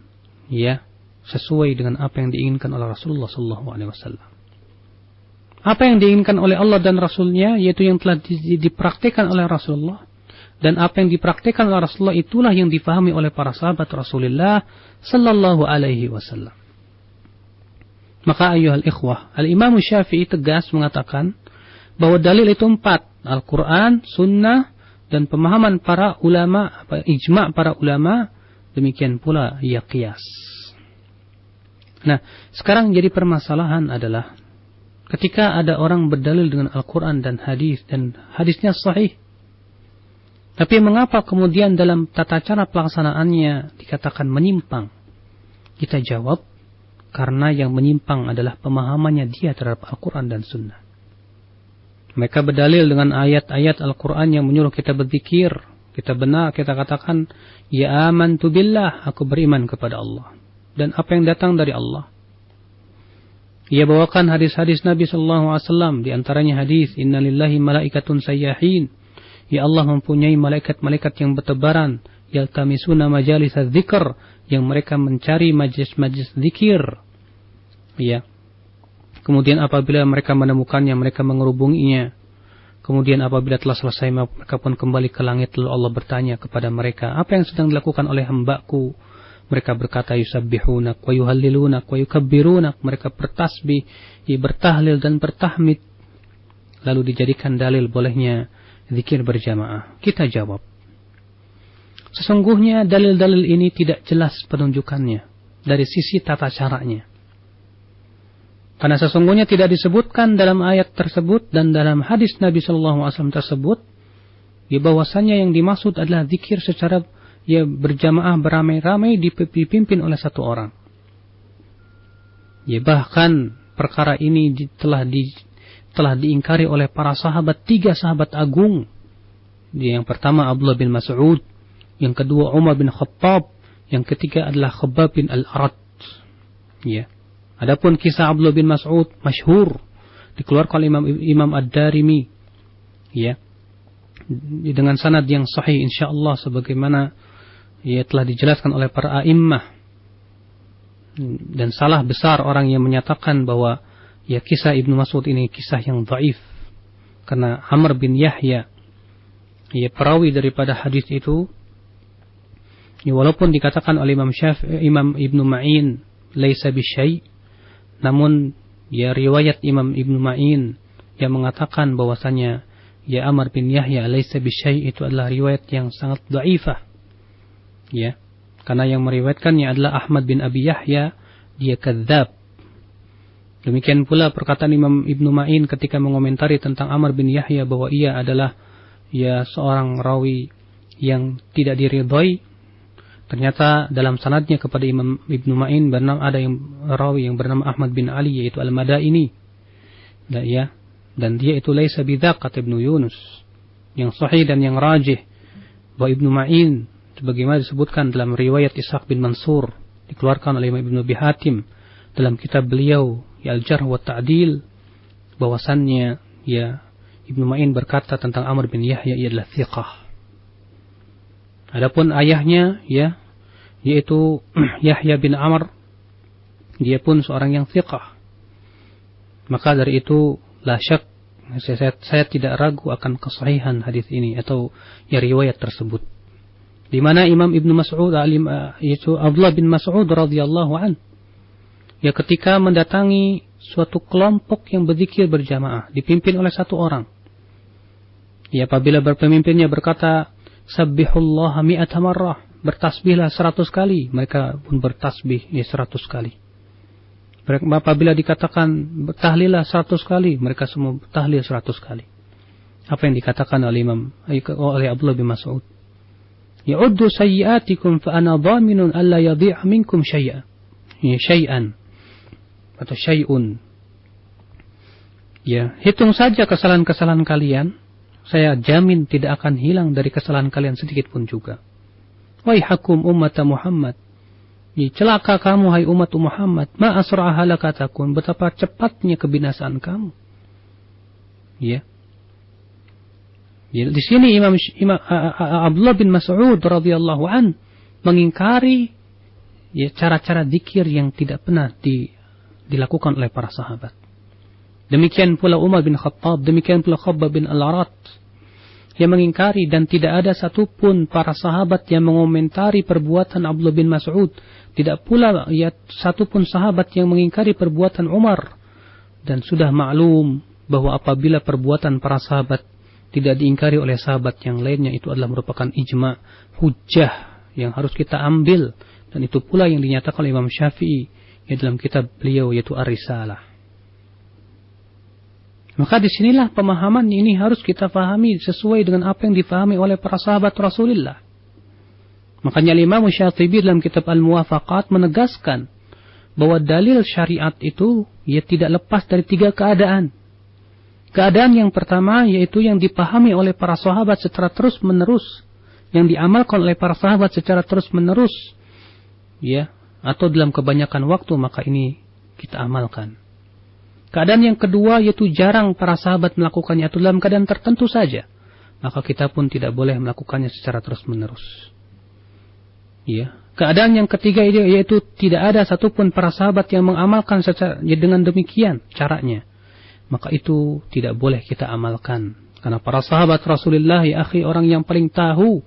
sesuai dengan apa yang diinginkan oleh Rasulullah sallallahu alaihi wasallam. Apa yang diinginkan oleh Allah dan Rasulnya, yaitu yang telah dipraktikkan oleh Rasulullah, dan apa yang dipraktikkan oleh Rasulullah itulah yang difahami oleh para sahabat Rasulullah sallallahu alaihi wasallam. Maka ayyuhal ikhwah, Al-Imam Syafi'i tegas mengatakan bahwa dalil itu 4, Al-Quran, Sunnah, dan pemahaman para ulama, ijma' para ulama, demikian pula qiyas. Nah, sekarang jadi permasalahan adalah ketika ada orang berdalil dengan Al-Quran dan hadisnya sahih, tapi mengapa kemudian dalam tata cara pelaksanaannya dikatakan menyimpang? Kita jawab, karena yang menyimpang adalah pemahamannya dia terhadap Al-Quran dan Sunnah. Mereka berdalil dengan ayat-ayat Al-Quran yang menyuruh kita berzikir. Kita katakan, ya amantu billah, aku beriman kepada Allah. Dan apa yang datang dari Allah. Ia bawakan hadis-hadis Nabi SAW, di antaranya hadis, Inna lillahi malaikatun sayyahin. Ya Allah mempunyai malaikat-malaikat yang bertebaran, yaltamisuna majalis dzikr, yang mereka mencari majlis-majlis zikir. Ya. Kemudian apabila mereka menemukannya, mereka mengerubunginya. Kemudian apabila telah selesai, mereka pun kembali ke langit. Lalu Allah bertanya kepada mereka, apa yang sedang dilakukan oleh hambaku? Mereka berkata, yusabbihunak wa yuhallilunak wa yukabbirunak. Mereka bertasbih, bertahlil dan bertahmid. Lalu dijadikan dalil bolehnya zikir berjamaah. Kita jawab, sesungguhnya dalil-dalil ini tidak jelas penunjukannya dari sisi tata caranya. Karena sesungguhnya tidak disebutkan dalam ayat tersebut dan dalam hadis Nabi SAW tersebut, ya bahwasanya yang dimaksud adalah zikir secara berjamaah beramai-ramai dipimpin oleh satu orang. Ya bahkan perkara ini telah diingkari oleh para sahabat, 3 sahabat agung. Yang pertama Abdullah bin Mas'ud, yang kedua Umar bin Khattab, yang ketiga adalah Khabbab bin Al-Arat. Ya. Adapun kisah Abdullah bin Mas'ud masyhur, dikeluarkan oleh Imam Ad-Darimi, ya, dengan sanad yang sahih insyaallah sebagaimana ya telah dijelaskan oleh para a'immah. Dan salah besar orang yang menyatakan bahwa ya kisah Ibnu Mas'ud ini kisah yang dhaif, karena Amr bin Yahya, ya perawi daripada hadis itu, ya, walaupun dikatakan oleh Imam Ibnu Ma'in laisa bisyai', namun ya riwayat Imam Ibnu Ma'in yang mengatakan bahwasanya ya Amr bin Yahya laisa bisyai' itu adalah riwayat yang sangat dhaifah. Ya, karena yang meriwayatkannya adalah Ahmad bin Abi Yahya, dia kadzab. Demikian pula perkataan Imam Ibnu Ma'in ketika mengomentari tentang Amr bin Yahya bahwa ia adalah ya seorang rawi yang tidak diridhai. Ternyata dalam sanadnya kepada Imam Ibnu Ma'in ada rawi yang bernama Ahmad bin Ali, yaitu Al-Madaini. Dan dia itu laisa bidzaq, kata Ibnu Yunus. Yang sahih dan yang rajih bahwa Ibnu Ma'in sebagaimana disebutkan dalam riwayat Ishaq bin Mansur, dikeluarkan oleh Imam Ibnu Abi Hatim dalam kitab beliau ya Al-Jarh wa Ta'dil, bahwasannya ya Ibnu Ma'in berkata tentang Amr bin Yahya ia adalah thiqah. Adapun ayahnya ya yaitu Yahya bin Amr, dia pun seorang yang thiqah. Maka dari itu la syak, saya tidak ragu akan kesahihan hadis ini atau ya riwayat tersebut. Di mana Imam Ibnu Mas'ud yaitu Abdullah bin Mas'ud radhiyallahu an, ya ketika mendatangi suatu kelompok yang berzikir berjamaah dipimpin oleh satu orang. Ya apabila pemimpinnya berkata Sabbihullaha mi'ata marrah, bertasbihlah 100 kali, mereka pun bertasbih 100 kali. Apabila dikatakan bertahlilah 100 kali, mereka semua bertahlil 100 kali. Apa yang dikatakan oleh Abdullah bin Mas'ud? Ya'uddu sayyi'atikum fa ana dhaminun alla yadhi'a minkum syai'an atau syai'un. Ya, hitung saja kesalahan-kesalahan kalian, saya jamin tidak akan hilang dari kesalahan kalian sedikit pun juga. Waihakum ummata Muhammad, celaka kamu hai umat Muhammad, ma asra'a halakatakun, betapa cepatnya kebinasaan kamu. Ya. Di sini Imam Abdullah bin Mas'ud radhiyallahu an mengingkari ya cara-cara zikir yang tidak pernah dilakukan oleh para sahabat. Demikian pula Umar bin Khattab, demikian pula Khabbab bin Al-Arat yang mengingkari, dan tidak ada satupun para sahabat yang mengomentari perbuatan Abdullah bin Mas'ud. Tidak pula ya satupun sahabat yang mengingkari perbuatan Umar. Dan sudah maklum bahwa apabila perbuatan para sahabat tidak diingkari oleh sahabat yang lainnya, itu adalah merupakan ijma', hujjah yang harus kita ambil. Dan itu pula yang dinyatakan oleh Imam Syafi'i, dalam kitab beliau yaitu Ar-Risalah. Maka disinilah pemahaman ini harus kita pahami sesuai dengan apa yang difahami oleh para sahabat Rasulullah. Makanya Imam Syatibi dalam kitab Al-Muwafaqat menegaskan bahwa dalil syariat itu tidak lepas dari 3 keadaan. Keadaan yang pertama yaitu yang dipahami oleh para sahabat secara terus-menerus, yang diamalkan oleh para sahabat secara terus-menerus, atau dalam kebanyakan waktu, maka ini kita amalkan. Keadaan yang kedua yaitu jarang para sahabat melakukannya atau dalam keadaan tertentu saja, maka kita pun tidak boleh melakukannya secara terus-menerus. Keadaan yang ketiga yaitu tidak ada satupun para sahabat yang mengamalkan dengan demikian caranya, maka itu tidak boleh kita amalkan. Karena para sahabat Rasulullah orang yang paling tahu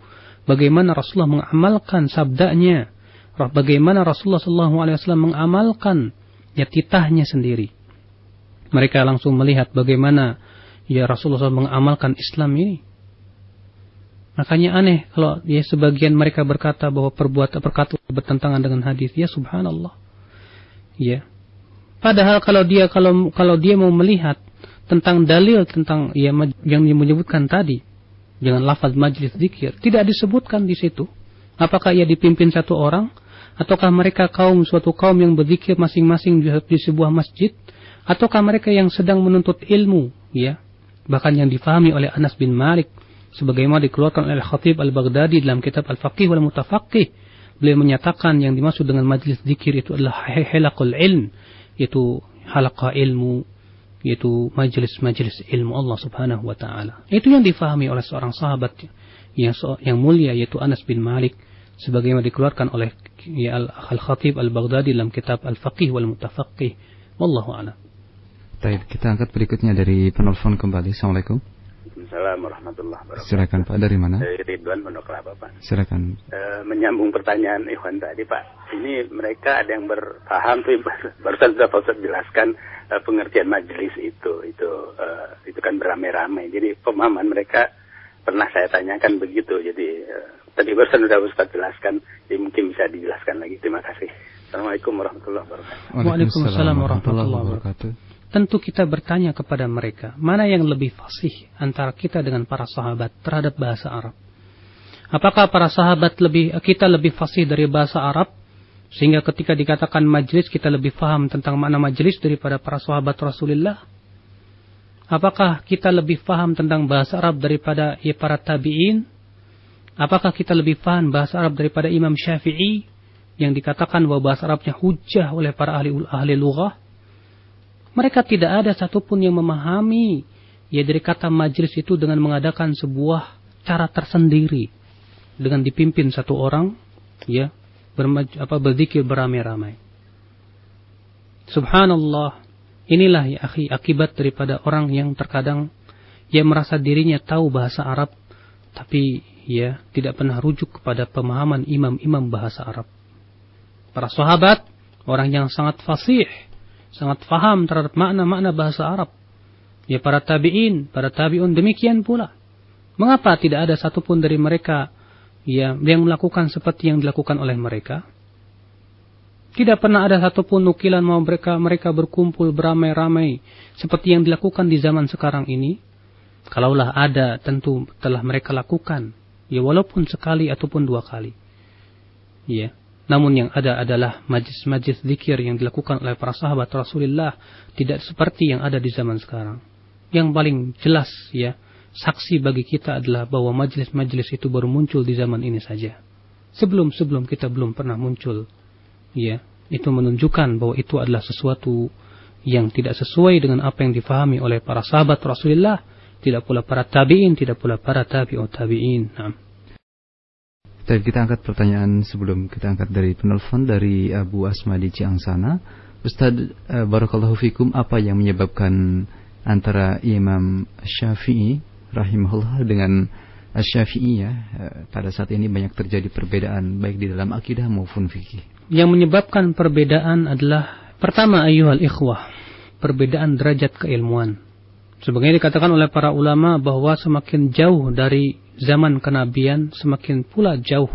bagaimana Rasulullah mengamalkan sabdanya, bagaimana Rasulullah SAW mengamalkan titahnya sendiri. Mereka langsung melihat bagaimana Rasulullah SAW mengamalkan Islam ini. Makanya aneh kalau sebagian mereka berkata bahwa perkataan bertentangan dengan hadis. Subhanallah. Padahal kalau dia mau melihat tentang dalil tentang yang menyebutkan tadi dengan lafaz majlis zikir, tidak disebutkan di situ. Apakah ia dipimpin satu orang, ataukah mereka suatu kaum yang berzikir masing-masing di sebuah masjid, ataukah mereka yang sedang menuntut ilmu, bahkan yang difahami oleh Anas bin Malik sebagaimana dikeluarkan oleh Khatib Al-Baghdadi dalam kitab Al-Faqih wal Mutafaqih. Beliau menyatakan yang dimaksud dengan majlis zikir itu adalah halaqul ilm, yaitu halaqah ilmu, yaitu majlis-majlis ilmu Allah Subhanahu wa taala. Itu yang difahami oleh seorang sahabat yang mulia yaitu Anas bin Malik sebagaimana dikeluarkan oleh Al-Khatib Al-Baghdadi dalam kitab Al-Faqih wal Mutafaqih. Wallahu a'lam. Baik, kita angkat berikutnya dari penelpon kembali. Assalamualaikum. Assalamualaikum warahmatullahi wabarakatuh. Silakan Pak, dari mana? Dari Ridwan Pondok Kelapa, Pak. Silakan. Menyambung pertanyaan Ikhwan tadi, Pak. Ini mereka ada yang berpaham tuh, barusan sudah Pak Ustaz jelaskan pengertian majelis itu kan beramai-ramai. Jadi pemahaman mereka pernah saya tanyakan begitu. Jadi tadi barusan sudah Ustaz jelaskan, jadi mungkin bisa dijelaskan lagi. Terima kasih. Assalamualaikum warahmatullahi wabarakatuh. Waalaikumsalam warahmatullahi wabarakatuh. Tentu kita bertanya kepada mereka, mana yang lebih fasih antara kita dengan para sahabat terhadap bahasa Arab? Apakah para sahabat kita lebih fasih dari bahasa Arab, sehingga ketika dikatakan majlis kita lebih faham tentang makna majlis daripada para sahabat Rasulullah? Apakah kita lebih faham tentang bahasa Arab daripada para tabi'in? Apakah kita lebih faham bahasa Arab daripada Imam Syafi'i yang dikatakan bahwa bahasa Arabnya hujjah oleh para ahli lughah? Mereka tidak ada satupun yang memahami dari kata majlis itu dengan mengadakan sebuah cara tersendiri dengan dipimpin satu orang berzikir beramai-ramai. Subhanallah, inilah akibat daripada orang yang terkadang merasa dirinya tahu bahasa Arab tapi tidak pernah rujuk kepada pemahaman imam-imam bahasa Arab. Para sahabat orang yang sangat fasih, sangat faham terhadap makna-makna bahasa Arab. Para tabi'in, para tabi'un demikian pula. Mengapa tidak ada satupun dari mereka yang melakukan seperti yang dilakukan oleh mereka? Tidak pernah ada satupun nukilan mau mereka berkumpul beramai-ramai seperti yang dilakukan di zaman sekarang ini. Kalaulah ada, tentu telah mereka lakukan, walaupun sekali ataupun 2 kali. Namun yang ada adalah majlis-majlis zikir yang dilakukan oleh para sahabat Rasulullah tidak seperti yang ada di zaman sekarang. Yang paling jelas saksi bagi kita adalah bahwa majlis-majlis itu baru muncul di zaman ini saja. Sebelum kita belum pernah muncul. Itu menunjukkan bahwa itu adalah sesuatu yang tidak sesuai dengan apa yang difahami oleh para sahabat Rasulullah, tidak pula para tabi'in, tidak pula para tabi'ut tabi'in. Nah. Kita angkat pertanyaan sebelum kita angkat dari penelpon dari Abu Asma di Ciangsana. Ustaz, barakallahu fikum, apa yang menyebabkan antara Imam Syafi'i rahimahullah dengan Asy-Syafi'iyah pada saat ini banyak terjadi perbedaan baik di dalam akidah maupun fikih? Yang menyebabkan perbedaan adalah pertama, ayyuhal ikhwah, perbedaan derajat keilmuan. Sebagaimana dikatakan oleh para ulama bahwa semakin jauh dari zaman kenabian, semakin pula jauh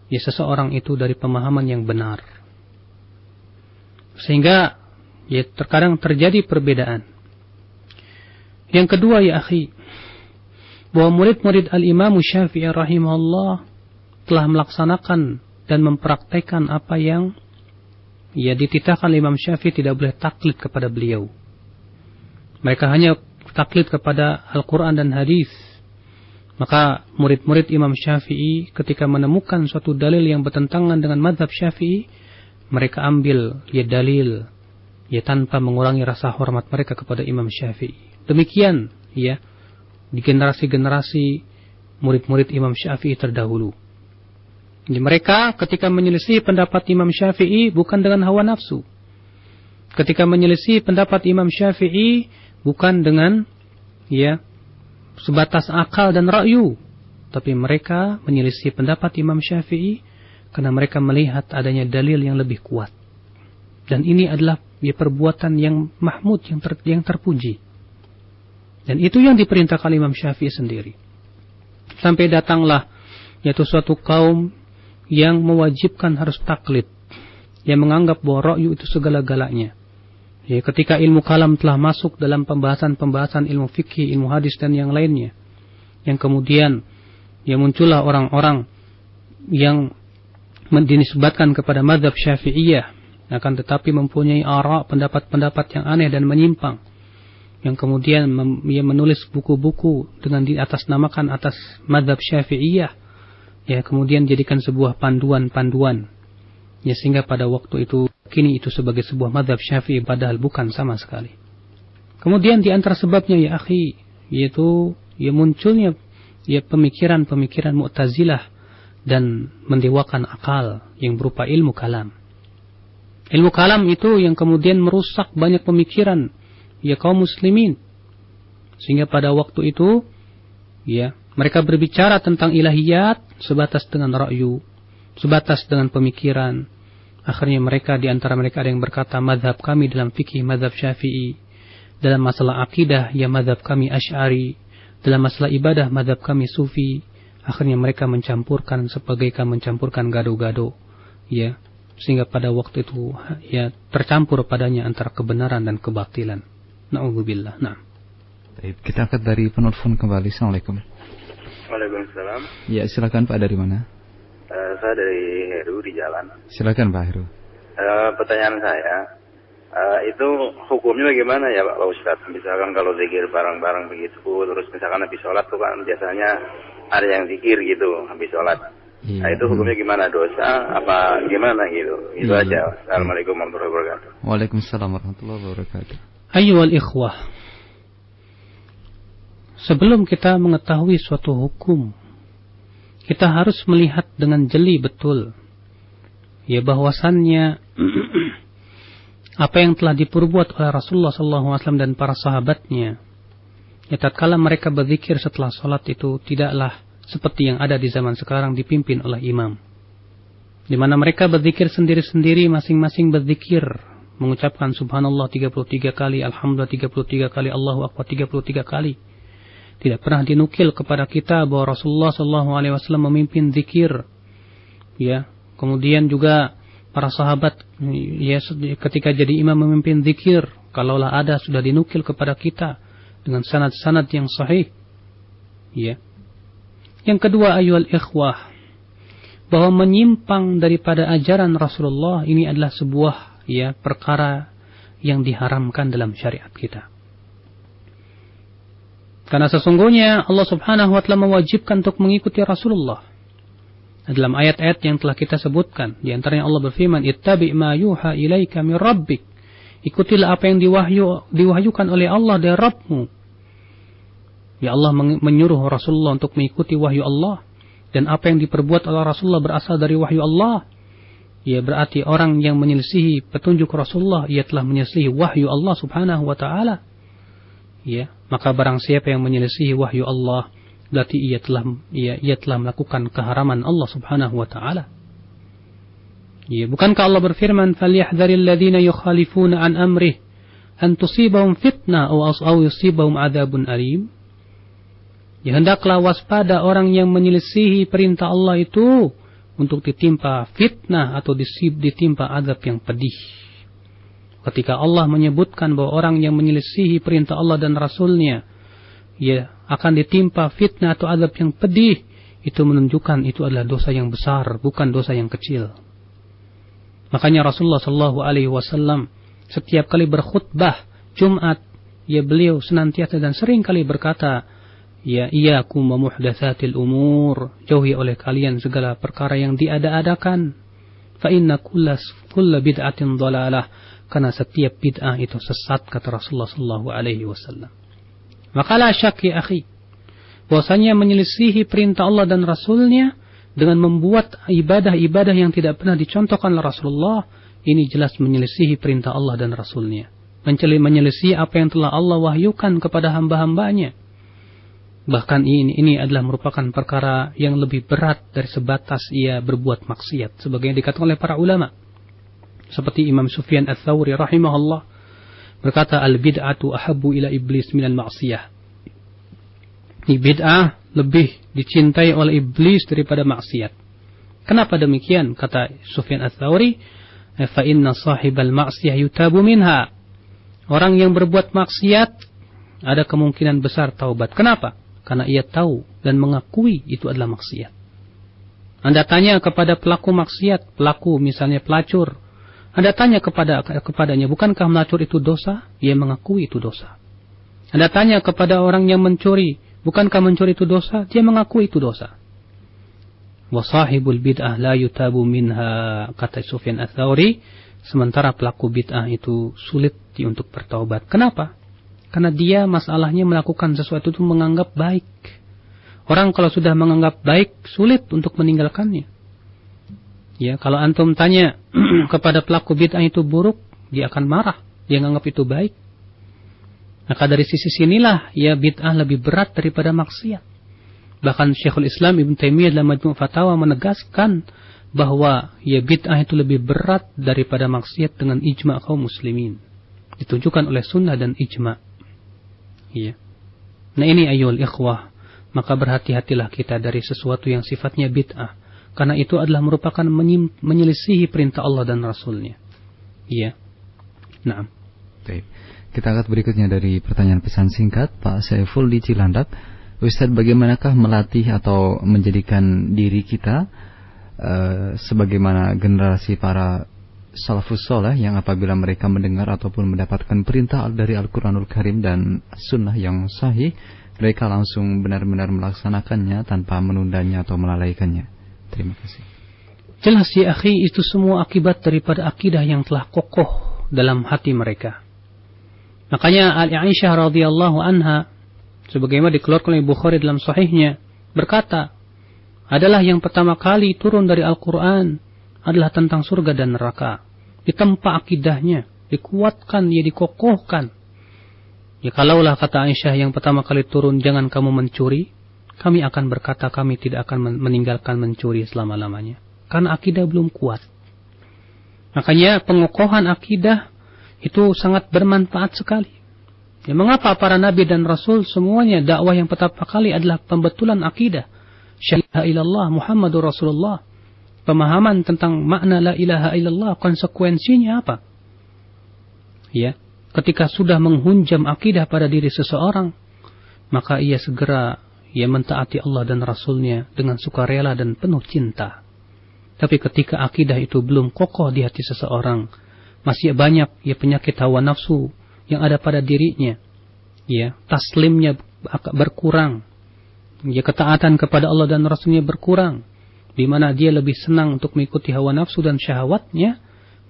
seseorang itu dari pemahaman yang benar. Sehingga ya terkadang terjadi perbedaan. Yang kedua ya akhi, bahwa murid-murid Al-Imam Syafi'i rahimahullah telah melaksanakan dan mempraktekkan apa yang ya dititahkan Imam Syafi'i, tidak boleh taklid kepada beliau. Mereka hanya taklid kepada Al-Quran dan hadis. Maka murid-murid Imam Syafi'i ketika menemukan suatu dalil yang bertentangan dengan mazhab Syafi'i, mereka ambil ya dalil ya tanpa mengurangi rasa hormat mereka kepada Imam Syafi'i. Demikian ya di generasi-generasi murid-murid Imam Syafi'i terdahulu. Jadi mereka ketika menyelisih pendapat Imam Syafi'i bukan dengan hawa nafsu. Ketika menyelisih pendapat Imam Syafi'i bukan dengan ya sebatas akal dan ra'yu, tapi mereka menyelisih pendapat Imam Syafi'i karena mereka melihat adanya dalil yang lebih kuat. Dan ini adalah ya perbuatan yang mahmud, yang terpuji. Dan itu yang diperintahkan Imam Syafi'i sendiri. Sampai datanglah yaitu suatu kaum yang mewajibkan harus taklid, yang menganggap bahwa ra'yu itu segala-galanya. Ya, ketika ilmu kalam telah masuk dalam pembahasan-pembahasan ilmu fikih, ilmu hadis dan yang lainnya, yang kemudian ya muncullah orang-orang yang dinisbatkan kepada mazhab Syafi'iyah, akan tetapi mempunyai ara, pendapat-pendapat yang aneh dan menyimpang, yang kemudian menulis buku-buku dengan diatasnamakan atas mazhab Syafi'iyah, ya kemudian jadikan sebuah panduan-panduan, ya sehingga pada waktu itu kini itu sebagai sebuah mazhab Syafi'i padahal bukan sama sekali. Kemudian di antara sebabnya ya akhi, yaitu ya munculnya ya pemikiran-pemikiran Mu'tazilah dan mendewakan akal yang berupa ilmu kalam. Ilmu kalam itu yang kemudian merusak banyak pemikiran ya kaum muslimin. Sehingga pada waktu itu ya mereka berbicara tentang ilahiyat sebatas dengan ra'yu, sebatas dengan pemikiran. Akhirnya mereka di antara mereka ada yang berkata mazhab kami dalam fikih mazhab Syafi'i, dalam masalah akidah ya mazhab kami Asy'ari, dalam masalah ibadah mazhab kami Sufi. Akhirnya mereka mencampurkan gado-gado ya, sehingga pada waktu itu ya tercampur padanya antara kebenaran dan kebatilan. Na'udzubillah. Nah. Baik, kita angkat dari penelpon kembali. Assalamualaikum. Waalaikumsalam. Ya, silakan Pak, dari mana? Saya dari Heru di Jalan. Silakan Pak Heru. Pertanyaan saya, itu hukumnya bagaimana ya Pak Ustadz? Misalkan kalau zikir bareng-bareng begitu, terus misalkan habis sholat tuh kan biasanya ada yang zikir gitu habis sholat. Iya. Nah itu hukumnya gimana, dosa apa gimana gitu? Itu aja. Assalamualaikum warahmatullahi wabarakatuh. Waalaikumsalam warahmatullahi wabarakatuh. Ayyuhal ikhwah, sebelum kita mengetahui suatu hukum, kita harus melihat dengan jeli betul ya bahwasannya apa yang telah diperbuat oleh Rasulullah SAW dan para sahabatnya. Ya, tatkala mereka berzikir setelah salat itu tidaklah seperti yang ada di zaman sekarang dipimpin oleh imam, di mana mereka berzikir sendiri-sendiri, masing-masing berzikir mengucapkan subhanallah 33 kali, alhamdulillah 33 kali, Allahu akbar 33 kali. Tidak pernah dinukil kepada kita bahwa Rasulullah SAW memimpin zikir. Ya, kemudian juga para sahabat ya ketika jadi imam memimpin zikir, kalaulah ada sudah dinukil kepada kita dengan sanad-sanad yang sahih. Ya. Yang kedua ayyuhal ikhwah, bahwa menyimpang daripada ajaran Rasulullah ini adalah sebuah ya perkara yang diharamkan dalam syariat kita. Karena sesungguhnya Allah Subhanahu wa taala mewajibkan untuk mengikuti Rasulullah. Dalam ayat-ayat yang telah kita sebutkan, di antaranya Allah berfirman, "Ittabi' ma yuha ilaika min rabbik." Ikutilah apa yang diwahyukan oleh Allah dari Rabbmu. Ya Allah menyuruh Rasulullah untuk mengikuti wahyu Allah, dan apa yang diperbuat oleh Rasulullah berasal dari wahyu Allah. Ya berarti orang yang menyelisihi petunjuk Rasulullah, ia telah menyelisihi wahyu Allah Subhanahu wa taala. Ya, maka barang siapa yang menyelisihi wahyu Allah, berarti ia telah melakukan keharaman Allah Subhanahu wa taala. Ya, bukankah Allah berfirman, "Falyahdharil ladzina yukhalifuna an amrih an tusibahum fitnah aw yusibahum adzabun alim." Ya, hendaklah waspada orang yang menyelisihi perintah Allah itu untuk ditimpa fitnah atau ditimpa azab yang pedih. Ketika Allah menyebutkan bahwa orang yang menyelisihi perintah Allah dan Rasulnya, ya akan ditimpa fitnah atau azab yang pedih, itu menunjukkan itu adalah dosa yang besar, bukan dosa yang kecil. Makanya Rasulullah SAW setiap kali berkhutbah Jumat, ya beliau senantiasa dan sering kali berkata, ya iyyakum wa muhdatsatil umur, jauhi oleh kalian segala perkara yang diada-adakan. Fa inna kulla bid'atin dhalalah, karena setiap bid'ah itu sesat, kata Rasulullah SAW. Maka la syak ya akhi, bahwasanya menyelisihi perintah Allah dan Rasulnya dengan membuat ibadah-ibadah yang tidak pernah dicontohkan oleh Rasulullah, ini jelas menyelisihi perintah Allah dan Rasulnya, menyelisihi apa yang telah Allah wahyukan kepada hamba-hambanya. Bahkan ini adalah merupakan perkara yang lebih berat dari sebatas ia berbuat maksiat, sebagaimana dikatakan oleh para ulama. Seperti Imam Sufyan Ats-Tsauri rahimahullah berkata, al-bid'atu ahabbu ila iblis minal ma'siyah. Ini bid'ah lebih dicintai oleh iblis daripada maksiat. Kenapa demikian? Kata Sufyan Ats-Tsauri, fa inna sahibal ma'siyah yutabu minha. Orang yang berbuat maksiat ada kemungkinan besar taubat. Kenapa? Karena ia tahu dan mengakui itu adalah maksiat. Anda tanya kepada pelaku maksiat, pelaku misalnya pelacur, Anda tanya kepadanya, bukankah melacur itu dosa? Ia mengakui itu dosa. Anda tanya kepada orang yang mencuri, bukankah mencuri itu dosa? Dia mengakui itu dosa. Wa sahibul bid'ah la yutabu minha, kata Sufyan Ats-Tsauri, sementara pelaku bid'ah itu sulit untuk bertaubat. Kenapa? Karena dia masalahnya melakukan sesuatu itu menganggap baik. Orang kalau sudah menganggap baik, sulit untuk meninggalkannya. Ya, kalau antum tanya kepada pelaku bid'ah itu buruk, dia akan marah. Dia menganggap itu baik. Maka dari sisi sinilah, ya bid'ah lebih berat daripada maksiat. Bahkan Syekhul Islam Ibn Taimiyah dalam Majmu' Fatawa menegaskan bahwa ya bid'ah itu lebih berat daripada maksiat dengan ijma' kaum muslimin. Ditunjukkan oleh sunnah dan ijma'. Ya. Nah ini ayyuhal ikhwah, maka berhati-hatilah kita dari sesuatu yang sifatnya bid'ah, karena itu adalah merupakan menyelisihi perintah Allah dan Rasulnya. Iya. Nah. Baik. Kita angkat berikutnya dari pertanyaan pesan singkat Pak Saiful di Cilandak. Ustaz, bagaimanakah melatih atau menjadikan diri kita sebagaimana generasi para salafus soleh yang apabila mereka mendengar ataupun mendapatkan perintah dari Al-Quranul Karim dan sunnah yang sahih, mereka langsung benar-benar melaksanakannya tanpa menundanya atau melalaikannya. Terima kasih. Jelas ya akhi, itu semua akibat daripada akidah yang telah kokoh dalam hati mereka. Makanya Aisyah radhiyallahu anha, sebagaimana dikeluarkan oleh Bukhari dalam sahihnya, berkata, adalah yang pertama kali turun dari Al-Quran adalah tentang surga dan neraka. Ditempa akidahnya, dikuatkan, ya dikokohkan. Ya kalaulah, kata Aisyah, yang pertama kali turun jangan kamu mencuri, kami akan berkata kami tidak akan meninggalkan mencuri selama-lamanya. Karena akidah belum kuat. Makanya pengokohan akidah itu sangat bermanfaat sekali. Ya, mengapa para nabi dan rasul semuanya dakwah yang pertama kali adalah pembetulan akidah. Syahidah ilallah Muhammadur Rasulullah. Pemahaman tentang makna la ilaha illallah, konsekuensinya apa? Ya, ketika sudah menghunjam akidah pada diri seseorang, maka ia segera mentaati Allah dan Rasulnya dengan sukarela dan penuh cinta. Tapi ketika akidah itu belum kokoh di hati seseorang, masih banyak penyakit hawa nafsu yang ada pada dirinya, taslimnya berkurang, ketaatan kepada Allah dan Rasulnya berkurang, di mana dia lebih senang untuk mengikuti hawa nafsu dan syahwatnya,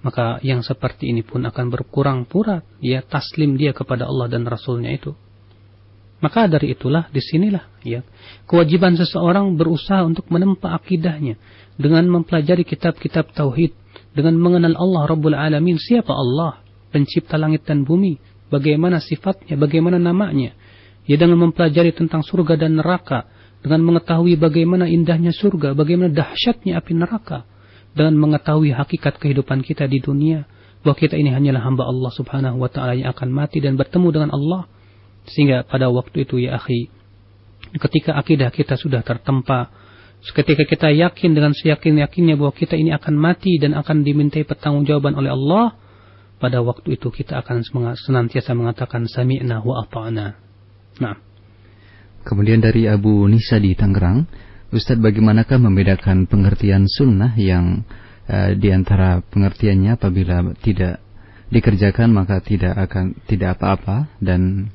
maka yang seperti ini pun akan berkurang pura taslim dia kepada Allah dan Rasulnya itu. Maka dari itulah, disinilah kewajiban seseorang berusaha untuk menempa akidahnya dengan mempelajari kitab-kitab tauhid, dengan mengenal Allah Rabbul Alamin, siapa Allah, pencipta langit dan bumi, bagaimana sifatnya, bagaimana namanya, dengan mempelajari tentang surga dan neraka, dengan mengetahui bagaimana indahnya surga, bagaimana dahsyatnya api neraka, dengan mengetahui hakikat kehidupan kita di dunia, bahwa kita ini hanyalah hamba Allah Subhanahu wa ta'ala yang akan mati dan bertemu dengan Allah. Sehingga pada waktu itu ya akhi, ketika akidah kita sudah tertempa, ketika kita yakin dengan seyakin-yakinnya bahwa kita ini akan mati dan akan dimintai pertanggungjawaban oleh Allah, pada waktu itu kita akan senantiasa mengatakan sami'na wa ata'na. Nah. Kemudian dari Abu Nisa di Tangerang, Ustadz, bagaimanakah membedakan pengertian sunnah yang di antara pengertiannya apabila tidak dikerjakan maka tidak apa-apa, dan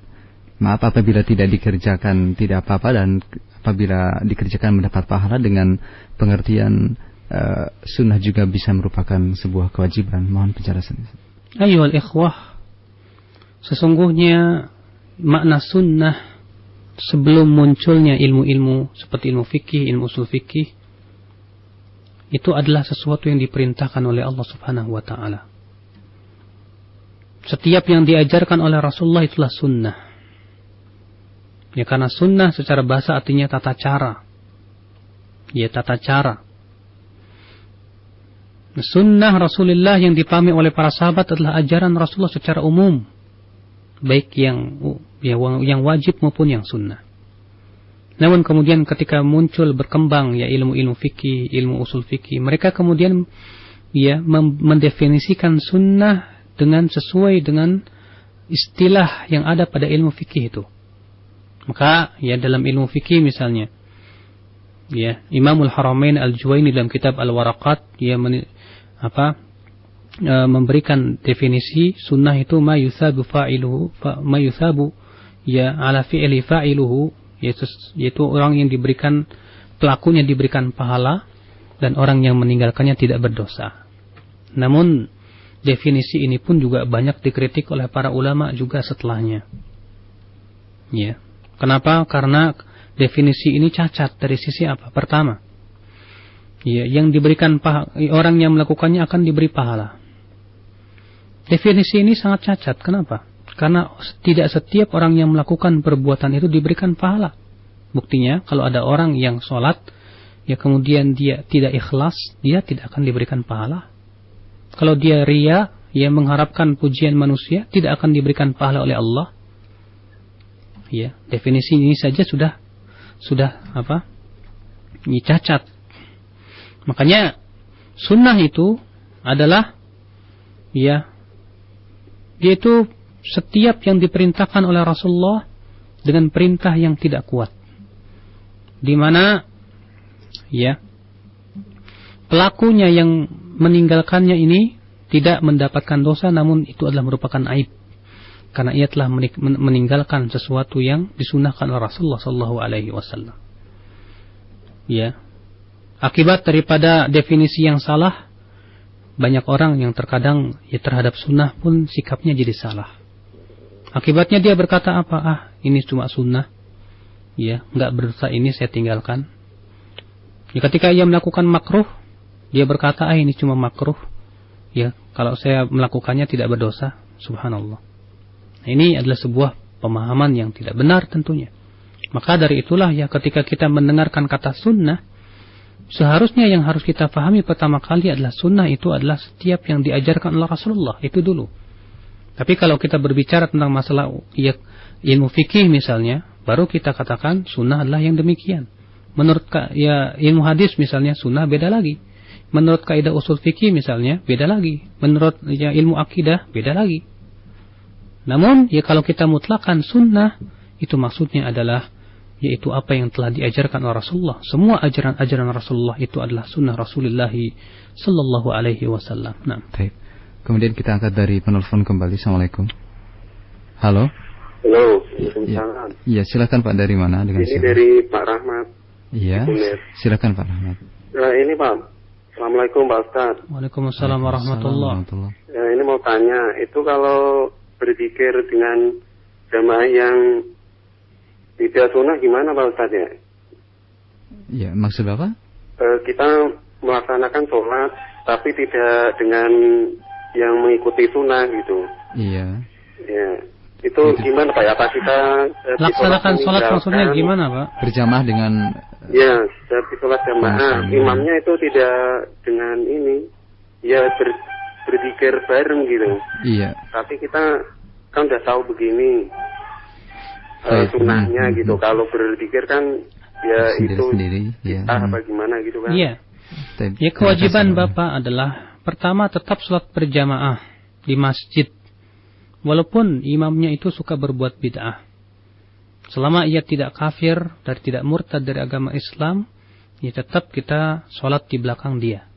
apabila tidak dikerjakan tidak apa-apa, dan apabila dikerjakan mendapat pahala, dengan pengertian sunnah juga bisa merupakan sebuah kewajiban. Mohon penjelasan. Ayyuhal ikhwah, sesungguhnya makna sunnah sebelum munculnya ilmu-ilmu seperti ilmu fikih, ilmu usul fikih, itu adalah sesuatu yang diperintahkan oleh Allah Subhanahu wa ta'ala. Setiap yang diajarkan oleh Rasulullah itulah sunnah. Ya, karena sunnah secara bahasa artinya tata cara. Ya, tata cara. Sunnah Rasulullah yang dipahami oleh para sahabat adalah ajaran Rasulullah secara umum, baik yang wajib maupun yang sunnah. Namun kemudian ketika muncul berkembang ya ilmu-ilmu fikih, ilmu usul fikih, mereka kemudian ya mendefinisikan sunnah dengan sesuai dengan istilah yang ada pada ilmu fikih itu. Maka ya dalam ilmu fikih misalnya, ya Imamul Haramain Al-Juwaini dalam kitab Al-Waraqat dia memberikan definisi sunnah itu ma yuthabu ya ala fi'li fa'iluhu, yaitu orang yang diberikan, pelakunya diberikan pahala dan orang yang meninggalkannya tidak berdosa. Namun definisi ini pun juga banyak dikritik oleh para ulama juga setelahnya. Ya. Kenapa? Karena definisi ini cacat dari sisi apa? Pertama, ya, yang diberikan orang yang melakukannya akan diberi pahala. Definisi ini sangat cacat. Kenapa? Karena tidak setiap orang yang melakukan perbuatan itu diberikan pahala. Buktinya, kalau ada orang yang sholat, ya kemudian dia tidak ikhlas, dia tidak akan diberikan pahala. Kalau dia riya, ya mengharapkan pujian manusia, tidak akan diberikan pahala oleh Allah. Ya, definisi ini saja sudah ini cacat. Makanya sunnah itu adalah ya yaitu setiap yang diperintahkan oleh Rasulullah dengan perintah yang tidak kuat, di mana ya pelakunya yang meninggalkannya ini tidak mendapatkan dosa, namun itu adalah merupakan aib karena ia telah meninggalkan sesuatu yang disunahkan oleh Rasulullah sallallahu alaihi wasallam. Ya. Akibat daripada definisi yang salah, banyak orang yang terkadang ya terhadap sunnah pun sikapnya jadi salah. Akibatnya dia berkata apa? Ini cuma sunnah. Ya, enggak berdosa, ini saya tinggalkan. Ya, ketika ia melakukan makruh, dia berkata, ini cuma makruh. Ya, kalau saya melakukannya tidak berdosa. Subhanallah. Nah, ini adalah sebuah pemahaman yang tidak benar tentunya. Maka dari itulah ya ketika kita mendengarkan kata sunnah, seharusnya yang harus kita pahami pertama kali adalah sunnah itu adalah setiap yang diajarkan oleh Rasulullah, itu dulu. Tapi kalau kita berbicara tentang masalah ya, ilmu fikih misalnya, baru kita katakan sunnah adalah yang demikian. Menurut ya ilmu hadis misalnya sunnah beda lagi. Menurut kaidah usul fikih misalnya beda lagi. Menurut ya, ilmu akidah beda lagi. Namun ya kalau kita mutlakan sunnah, itu maksudnya adalah yaitu apa yang telah diajarkan oleh Rasulullah. Semua ajaran-ajaran Rasulullah itu adalah sunnah Rasulullah sallallahu alaihi wasallam. Nah. Baik. Kemudian kita angkat dari penelpon kembali. Assalamualaikum. Halo. Halo. Iya, silakan Pak, dari mana? Ini siapa? Dari Pak Rahmat. Iya. Silakan Pak Rahmat. Ini Pak. Assalamualaikum Pak Ustaz. Waalaikumsalam warahmatullahi wabarakatuh. Ini mau tanya, itu kalau berzikir dengan jamaah yang tidak sunnah gimana Pak Ustaz ya? Iya, maksud Bapak? Kita melaksanakan sholat tapi tidak dengan yang mengikuti sunnah gitu. Iya. Ya. Itu gimana Pak? Apa kita laksanakan sholat maksudnya gimana Pak? Berjamaah dengan ya, tapi sholat jamaah. Imamnya itu tidak dengan ini. Ya berzikir bareng gitu. Iya. Tapi kita kan udah tahu begini sunnahnya gitu. Kalau berzikir kan ya sendiri, itu ya. Apa gimana gitu kan? Iya. Ya kewajiban Bapak adalah pertama tetap sholat berjamaah. di masjid, walaupun imamnya itu suka berbuat bid'ah, selama ia tidak kafir dan tidak murtad dari agama Islam, ya tetap kita sholat di belakang dia.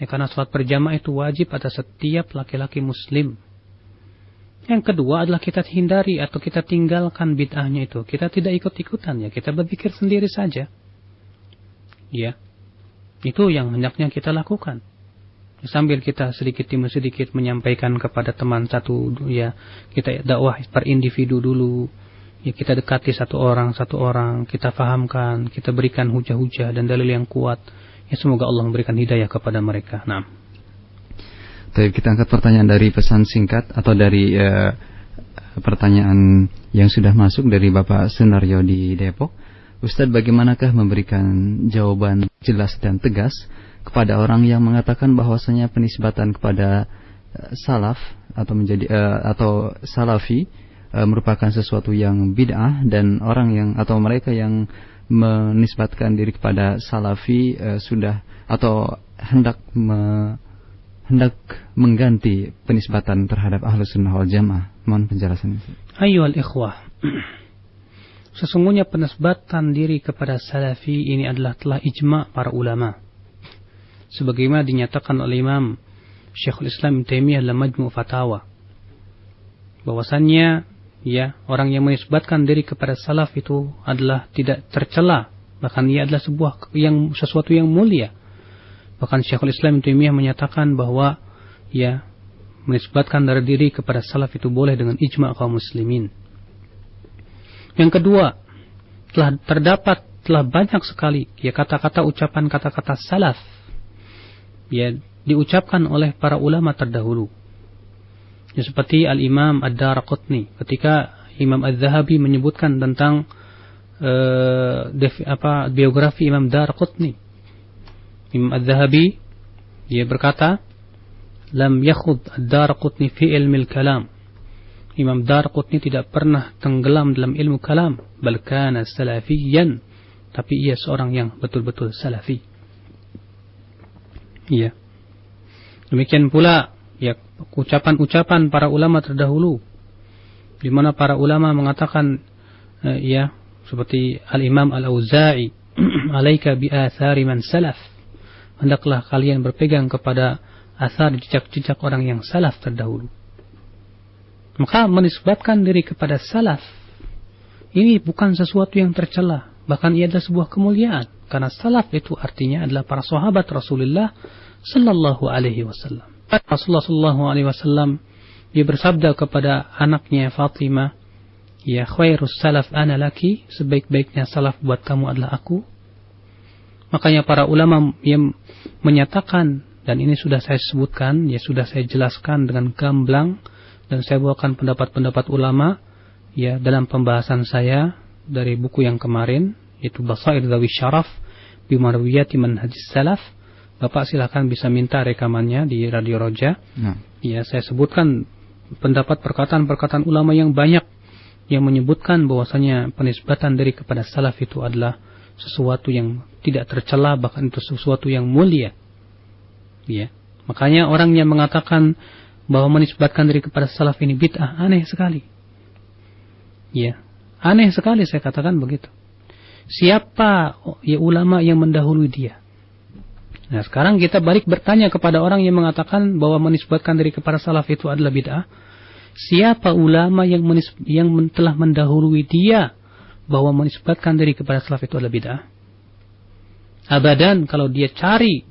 Ya, karena sholat berjamaah itu wajib atas setiap laki-laki muslim. Yang kedua adalah kita hindari atau kita tinggalkan bid'ahnya itu. Kita tidak ikut-ikutan, ya kita berpikir sendiri saja. Ya, itu yang hendaknya kita lakukan. Sambil kita sedikit demi sedikit menyampaikan kepada teman satu, ya kita dakwah per individu dulu. Ya kita dekati satu orang, kita fahamkan, kita berikan hujah-hujah dan dalil yang kuat. Ya semoga Allah memberikan hidayah kepada mereka. Nah. Baik, kita angkat pertanyaan dari pesan singkat atau dari pertanyaan yang sudah masuk dari Bapak Sunaryo di Depok. Ustadz, bagaimanakah memberikan jawaban jelas dan tegas kepada orang yang mengatakan bahwasanya penisbatan kepada salaf atau menjadi atau salafi merupakan sesuatu yang bid'ah, dan orang yang atau mereka yang menisbatkan diri kepada salafi sudah atau hendak mengganti penisbatan terhadap Ahlus Sunnah wal Jamaah. Mohon penjelasan. Ayyuhal ikhwah, sesungguhnya penisbatan diri kepada salafi ini adalah telah ijma' para ulama, sebagaimana dinyatakan oleh Imam Syekhul Islam Ibnu Taimiyah dalam Majmu' Fatawa, bahwasannya ya orang yang menisbatkan diri kepada salaf itu adalah tidak tercela, bahkan ia adalah sesuatu yang mulia. Bahkan Syekhul Islam Ibnu Taimiyah menyatakan bahwa ya menisbatkan dari diri kepada salaf itu boleh dengan ijma' kaum muslimin. Yang kedua, telah banyak sekali ya kata-kata ucapan kata-kata salaf ya diucapkan oleh para ulama terdahulu. Ya, seperti Al-Imam Ad-Daraqutni ketika Imam Az-Zahabi menyebutkan tentang biografi Imam Daraqutni. Imam Az-Zahabi dia berkata, "Lam yakhud Ad-Daraqutni fi ilmi al-kalam." Imam Daraqutni tidak pernah tenggelam dalam ilmu kalam, bal kana salafiyan, tapi ia seorang yang betul-betul salafi. Iya. Demikian pula ya ucapan-ucapan para ulama terdahulu, di mana para ulama mengatakan ya seperti Al-Imam Al-Auza'i, "Alaika bi athari man salaf." Hendaklah kalian berpegang kepada asar jejak-jejak orang yang salaf terdahulu. Maka menisbatkan diri kepada salaf ini bukan sesuatu yang tercela, bahkan ia adalah sebuah kemuliaan, karena salaf itu artinya adalah para sahabat Rasulullah sallallahu alaihi wasallam. Rasulullah sallallahu alaihi wasallam dia bersabda kepada anaknya Fatimah, "Ya khairus salaf ana laki," sebaik-baiknya salaf buat kamu adalah aku. Makanya para ulama yang menyatakan, dan ini sudah saya sebutkan, ya sudah saya jelaskan dengan gamblang, dan saya bawakan pendapat-pendapat ulama ya dalam pembahasan saya dari buku yang kemarin, yaitu Basair Dzawi Syaraf bi Marwiyati Manhajis Salaf. Bapak silakan bisa minta rekamannya di Radio Roja. Ya, saya sebutkan pendapat perkataan-perkataan ulama yang banyak yang menyebutkan bahwasanya penisbatan diri kepada salaf itu adalah sesuatu yang tidak tercela, bahkan itu sesuatu yang mulia. Ya. Makanya orang yang mengatakan bahwa menisbatkan diri kepada salaf ini bid'ah, aneh sekali. Ya, aneh sekali saya katakan begitu. Siapa ya ulama yang mendahului dia? Nah, sekarang kita balik bertanya kepada orang yang mengatakan bahwa menisbatkan diri kepada salaf itu adalah bid'ah. Siapa ulama yang telah mendahului dia bahwa menisbatkan diri kepada salaf itu adalah bid'ah? Abadan, kalau dia cari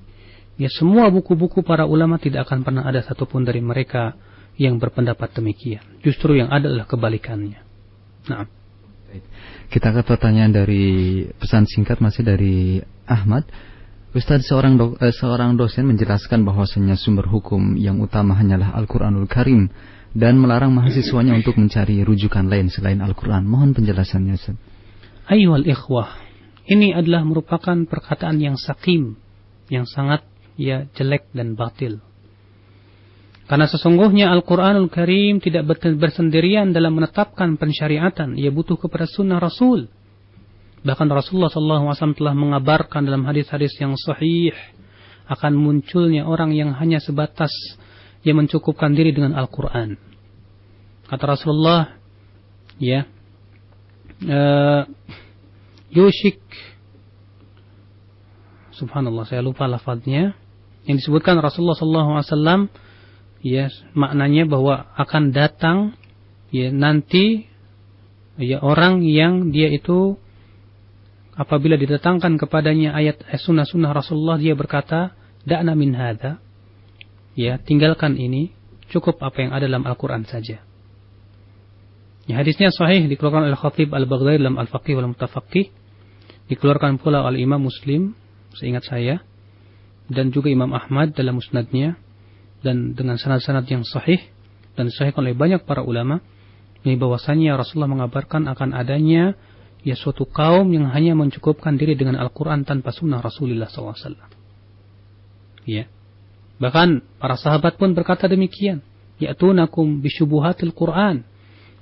ya semua buku-buku para ulama tidak akan pernah ada satupun dari mereka yang berpendapat demikian. Justru yang ada adalah kebalikannya. Nah, kita ke pertanyaan dari pesan singkat masih dari Ahmad. Ustaz, seorang dosen menjelaskan bahwasanya sumber hukum yang utama hanyalah Al-Qur'anul Karim dan melarang mahasiswanya untuk mencari rujukan lain selain Al-Qur'an. Mohon penjelasannya, Ustaz. Ayyuhal ikhwah, ini adalah merupakan perkataan yang sakim, yang sangat ya jelek dan batil. Karena sesungguhnya Al-Qur'anul Karim tidak bersendirian dalam menetapkan pensyariatan, ia butuh kepada sunnah Rasul. Bahkan Rasulullah SAW telah mengabarkan dalam hadis-hadis yang sahih akan munculnya orang yang hanya sebatas yang mencukupkan diri dengan Al-Quran. Kata Rasulullah, ya, yushik, subhanallah, saya lupa lafadznya, yang disebutkan Rasulullah SAW, ya, maknanya bahwa akan datang, ya, nanti, ya, orang yang dia itu apabila didatangkan kepadanya ayat sunnah-sunnah Rasulullah, dia berkata, da'na min hadha, ya, tinggalkan ini, cukup apa yang ada dalam Al-Quran saja. Ya, hadisnya sahih, dikeluarkan oleh Khatib Al-Baghdadi dalam Al-Faqih wal Mutafaqih, dikeluarkan pula oleh Imam Muslim, seingat saya, dan juga Imam Ahmad dalam musnadnya, dan dengan sanad-sanad yang sahih, dan disahihkan oleh banyak para ulama, ini bahwasanya Rasulullah mengabarkan akan adanya, ya, suatu kaum yang hanya mencukupkan diri dengan Al-Quran tanpa sunnah Rasulullah SAW. Ya. Bahkan para sahabat pun berkata demikian, ya'tunakum bisyubuhatil Quran.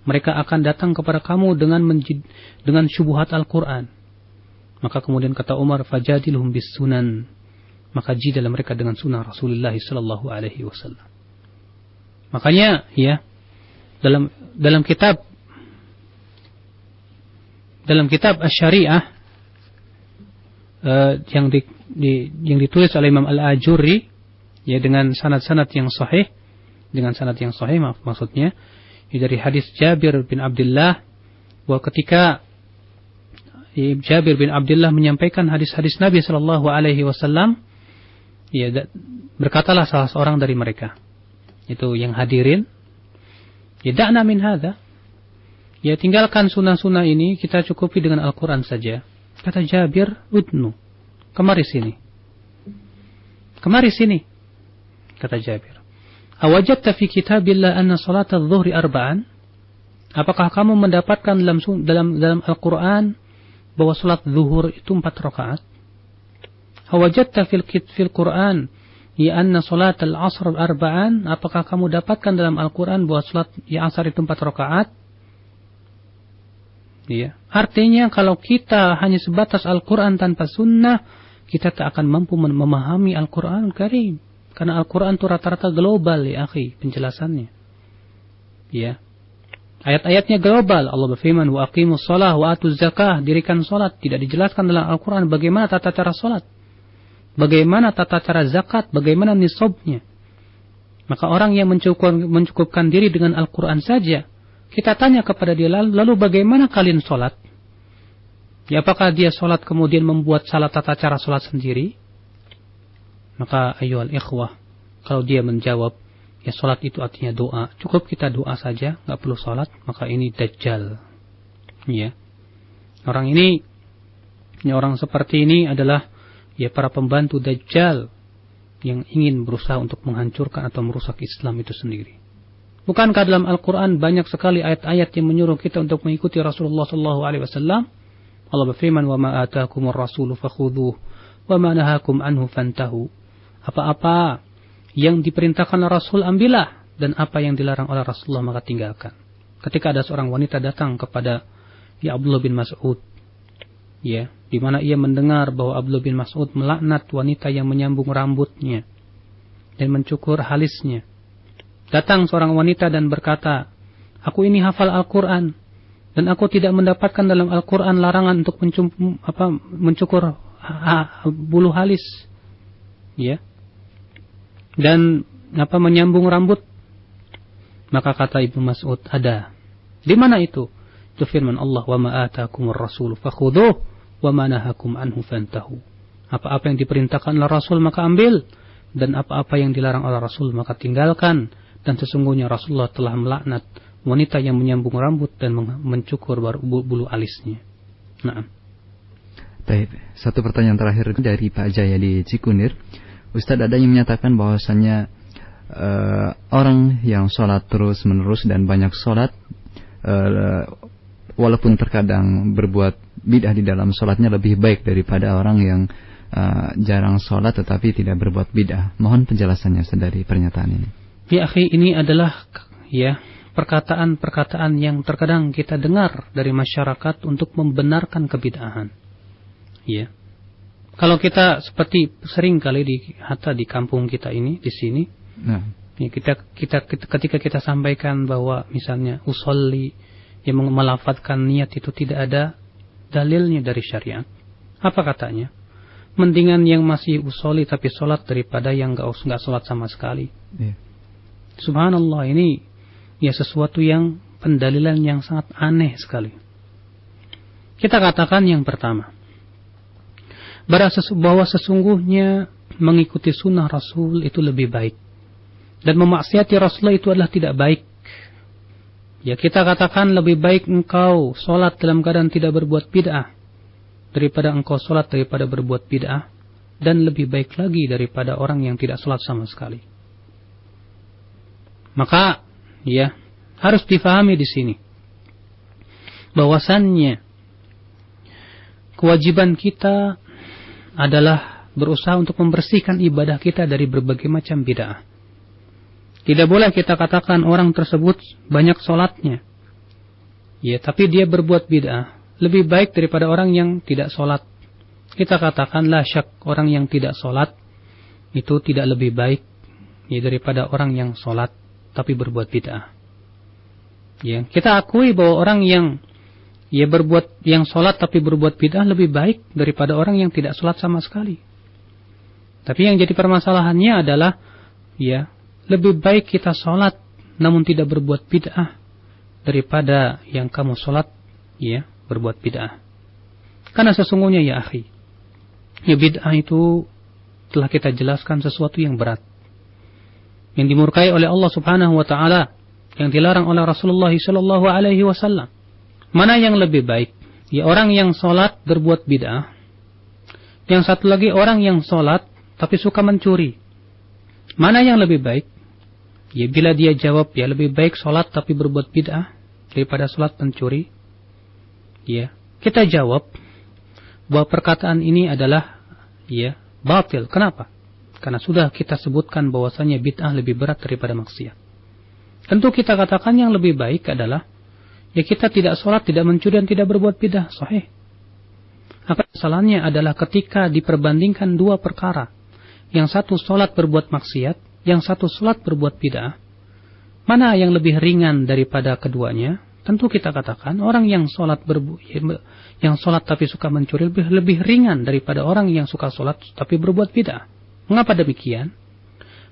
Mereka akan datang kepada kamu dengan syubuhat Al-Quran. Maka kemudian kata Umar, fajadilhum bis sunan. Maka jadilah mereka dengan sunnah Rasulullah SAW. Makanya, ya, dalam kitab Asy-Syari'ah yang ditulis oleh Imam Al-Ajurri, ya, dengan sanad-sanad yang sahih, maksudnya dari hadis Jabir bin Abdullah, bahwa ketika Jabir bin Abdullah menyampaikan hadis-hadis Nabi sallallahu alaihi wasallam, ya, berkatalah salah seorang dari mereka, itu yang hadirin, ya, da'na min hadza, ya, tinggalkan sunnah-sunnah ini, kita cukupi dengan Al-Quran saja. Kata Jabir, udnu, kemari sini, kata Jabir. Awajadta fi kitabillah anna salat adh-dhuhri arba'an? Apakah kamu mendapatkan dalam Al-Quran bahwa salat zuhur itu 4 rakaat? Awajadta fil Quran ya anna salat al-'asr arba'an? Apakah kamu dapatkan dalam Al-Quran bahwa salat asar itu 4 rakaat? Ya. Artinya kalau kita hanya sebatas Al-Quran tanpa sunnah, kita tak akan mampu memahami Al-Quran Karim. Karena Al-Quran itu rata-rata global, ya akhi, penjelasannya. Ya. Ayat-ayatnya global. Allah berfirman, wa aqimus shalah wa atuz zakah, dirikan salat. Tidak dijelaskan dalam Al-Quran bagaimana tata cara salat, bagaimana tata cara zakat, bagaimana nisabnya. Maka orang yang mencukupkan diri dengan Al-Quran saja, kita tanya kepada dia, lalu bagaimana kalian salat? Ya, apakah dia salat kemudian membuat salah tata cara salat sendiri? Maka ayyuhal ikhwah, kalau dia menjawab, ya, salat itu artinya doa, cukup kita doa saja, nggak perlu salat, maka ini dajjal. Ya. Orang seperti ini adalah, ya, para pembantu dajjal yang ingin berusaha untuk menghancurkan atau merusak Islam itu sendiri. Bukankah dalam Al-Quran banyak sekali ayat-ayat yang menyuruh kita untuk mengikuti Rasulullah SAW? Allah berfirman, wa ma atakumur rasulu fakhudhuh wa ma nahakum anhu fantahu. Apa-apa yang diperintahkan Rasul ambillah, dan apa yang dilarang oleh Rasulullah maka tinggalkan. Ketika ada seorang wanita datang kepada, ya, Abdullah bin Mas'ud, ya, di mana ia mendengar bahwa Abdullah bin Mas'ud melaknat wanita yang menyambung rambutnya dan mencukur halisnya. Datang seorang wanita dan berkata, aku ini hafal Al-Quran dan aku tidak mendapatkan dalam Al-Quran larangan untuk mencukur bulu halis, ya, dan menyambung rambut. Maka kata Ibnu Mas'ud, ada. Di mana itu? Itu firman Allah, wa ma atakumur rasul fakhudhuh wa ma nahakum anhu fantahu. Apa-apa yang diperintahkan oleh Rasul maka ambil, dan apa-apa yang dilarang oleh Rasul maka tinggalkan. Dan sesungguhnya Rasulullah telah melaknat wanita yang menyambung rambut dan mencukur bulu alisnya. Nah. Baik, satu pertanyaan terakhir dari Pak Jaya di Cikunir. Ustadz, ada yang menyatakan bahwasannya orang yang sholat terus menerus dan banyak sholat, walaupun terkadang berbuat bid'ah di dalam sholatnya, lebih baik daripada orang yang jarang sholat tetapi tidak berbuat bid'ah. Mohon penjelasannya dari pernyataan ini. Ya akhi, ini adalah, ya, perkataan-perkataan yang terkadang kita dengar dari masyarakat untuk membenarkan kebid'ahan. Ya. Kalau kita seperti sering kali di kampung kita ini, di sini, Ya, ketika kita sampaikan bahwa misalnya usolli, yang melafadzkan niat itu tidak ada dalilnya dari syariat. Apa katanya? Mendingan yang masih usolli tapi sholat daripada yang nggak sholat sama sekali. Yeah. Subhanallah, ini ya sesuatu yang pendalilan yang sangat aneh sekali. Kita katakan yang pertama, bahwa sesungguhnya mengikuti sunnah Rasul itu lebih baik, dan memaksiati Rasulullah itu adalah tidak baik. Ya, kita katakan lebih baik engkau sholat dalam keadaan tidak berbuat bid'ah daripada engkau sholat daripada berbuat bid'ah, dan lebih baik lagi daripada orang yang tidak sholat sama sekali. Maka ya harus difahami di sini bahwasannya kewajiban kita adalah berusaha untuk membersihkan ibadah kita dari berbagai macam bid'ah. Tidak boleh kita katakan orang tersebut banyak sholatnya, ya, tapi dia berbuat bid'ah, lebih baik daripada orang yang tidak sholat. Kita katakan la syak, orang yang tidak sholat itu tidak lebih baik ya daripada orang yang sholat tapi berbuat bid'ah. Ya, kita akui bahwa orang yang sholat tapi berbuat bid'ah lebih baik daripada orang yang tidak sholat sama sekali. Tapi yang jadi permasalahannya adalah ya lebih baik kita sholat namun tidak berbuat bid'ah daripada yang kamu sholat ya berbuat bid'ah. Karena sesungguhnya ya akhi, ya bid'ah itu telah kita jelaskan sesuatu yang berat, yang dimurkai oleh Allah Subhanahu wa taala, yang dilarang oleh Rasulullah sallallahu alaihi wasallam. Mana yang lebih baik? Ya orang yang sholat berbuat bid'ah. Yang satu lagi orang yang sholat tapi suka mencuri. Mana yang lebih baik? Ya bila dia jawab ya lebih baik sholat tapi berbuat bid'ah daripada sholat mencuri, ya kita jawab bahwa perkataan ini adalah ya batil. Kenapa? Karena sudah kita sebutkan bahwasanya bid'ah lebih berat daripada maksiat. Tentu kita katakan yang lebih baik adalah ya kita tidak sholat, tidak mencuri, dan tidak berbuat bid'ah. Sahih. Akan kesalahannya adalah ketika diperbandingkan dua perkara, yang satu sholat berbuat maksiat, yang satu sholat berbuat bid'ah, mana yang lebih ringan daripada keduanya? Tentu kita katakan orang yang sholat tapi suka mencuri lebih ringan daripada orang yang suka sholat tapi berbuat bid'ah. Mengapa demikian?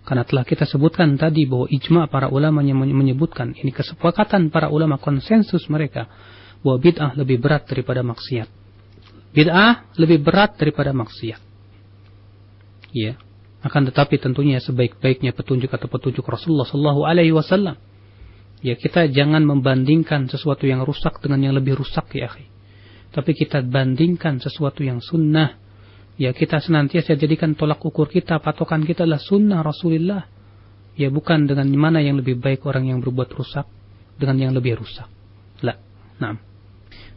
Karena telah kita sebutkan tadi bahwa ijma' para ulama yang menyebutkan, ini kesepakatan para ulama, konsensus mereka, bahwa bid'ah lebih berat daripada maksiat. Bid'ah lebih berat daripada maksiat. Ya, akan tetapi tentunya sebaik-baiknya petunjuk atau petunjuk Rasulullah sallallahu alaihi wasallam. Ya, kita jangan membandingkan sesuatu yang rusak dengan yang lebih rusak ya akhi. Tapi kita bandingkan sesuatu yang sunnah. Ya, kita senantiasa jadikan tolak ukur kita, patokan kita adalah sunnah Rasulullah. Ya, bukan dengan mana yang lebih baik orang yang berbuat rusak dengan yang lebih rusak. La. Naam.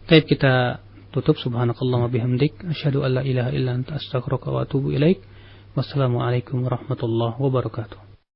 Baik, kita tutup. Subhanakallah wa bihamdik, asyhadu an la ilaha illa anta, astaghfiruka wa atubu ilaik. Wassalamualaikum warahmatullahi wabarakatuh.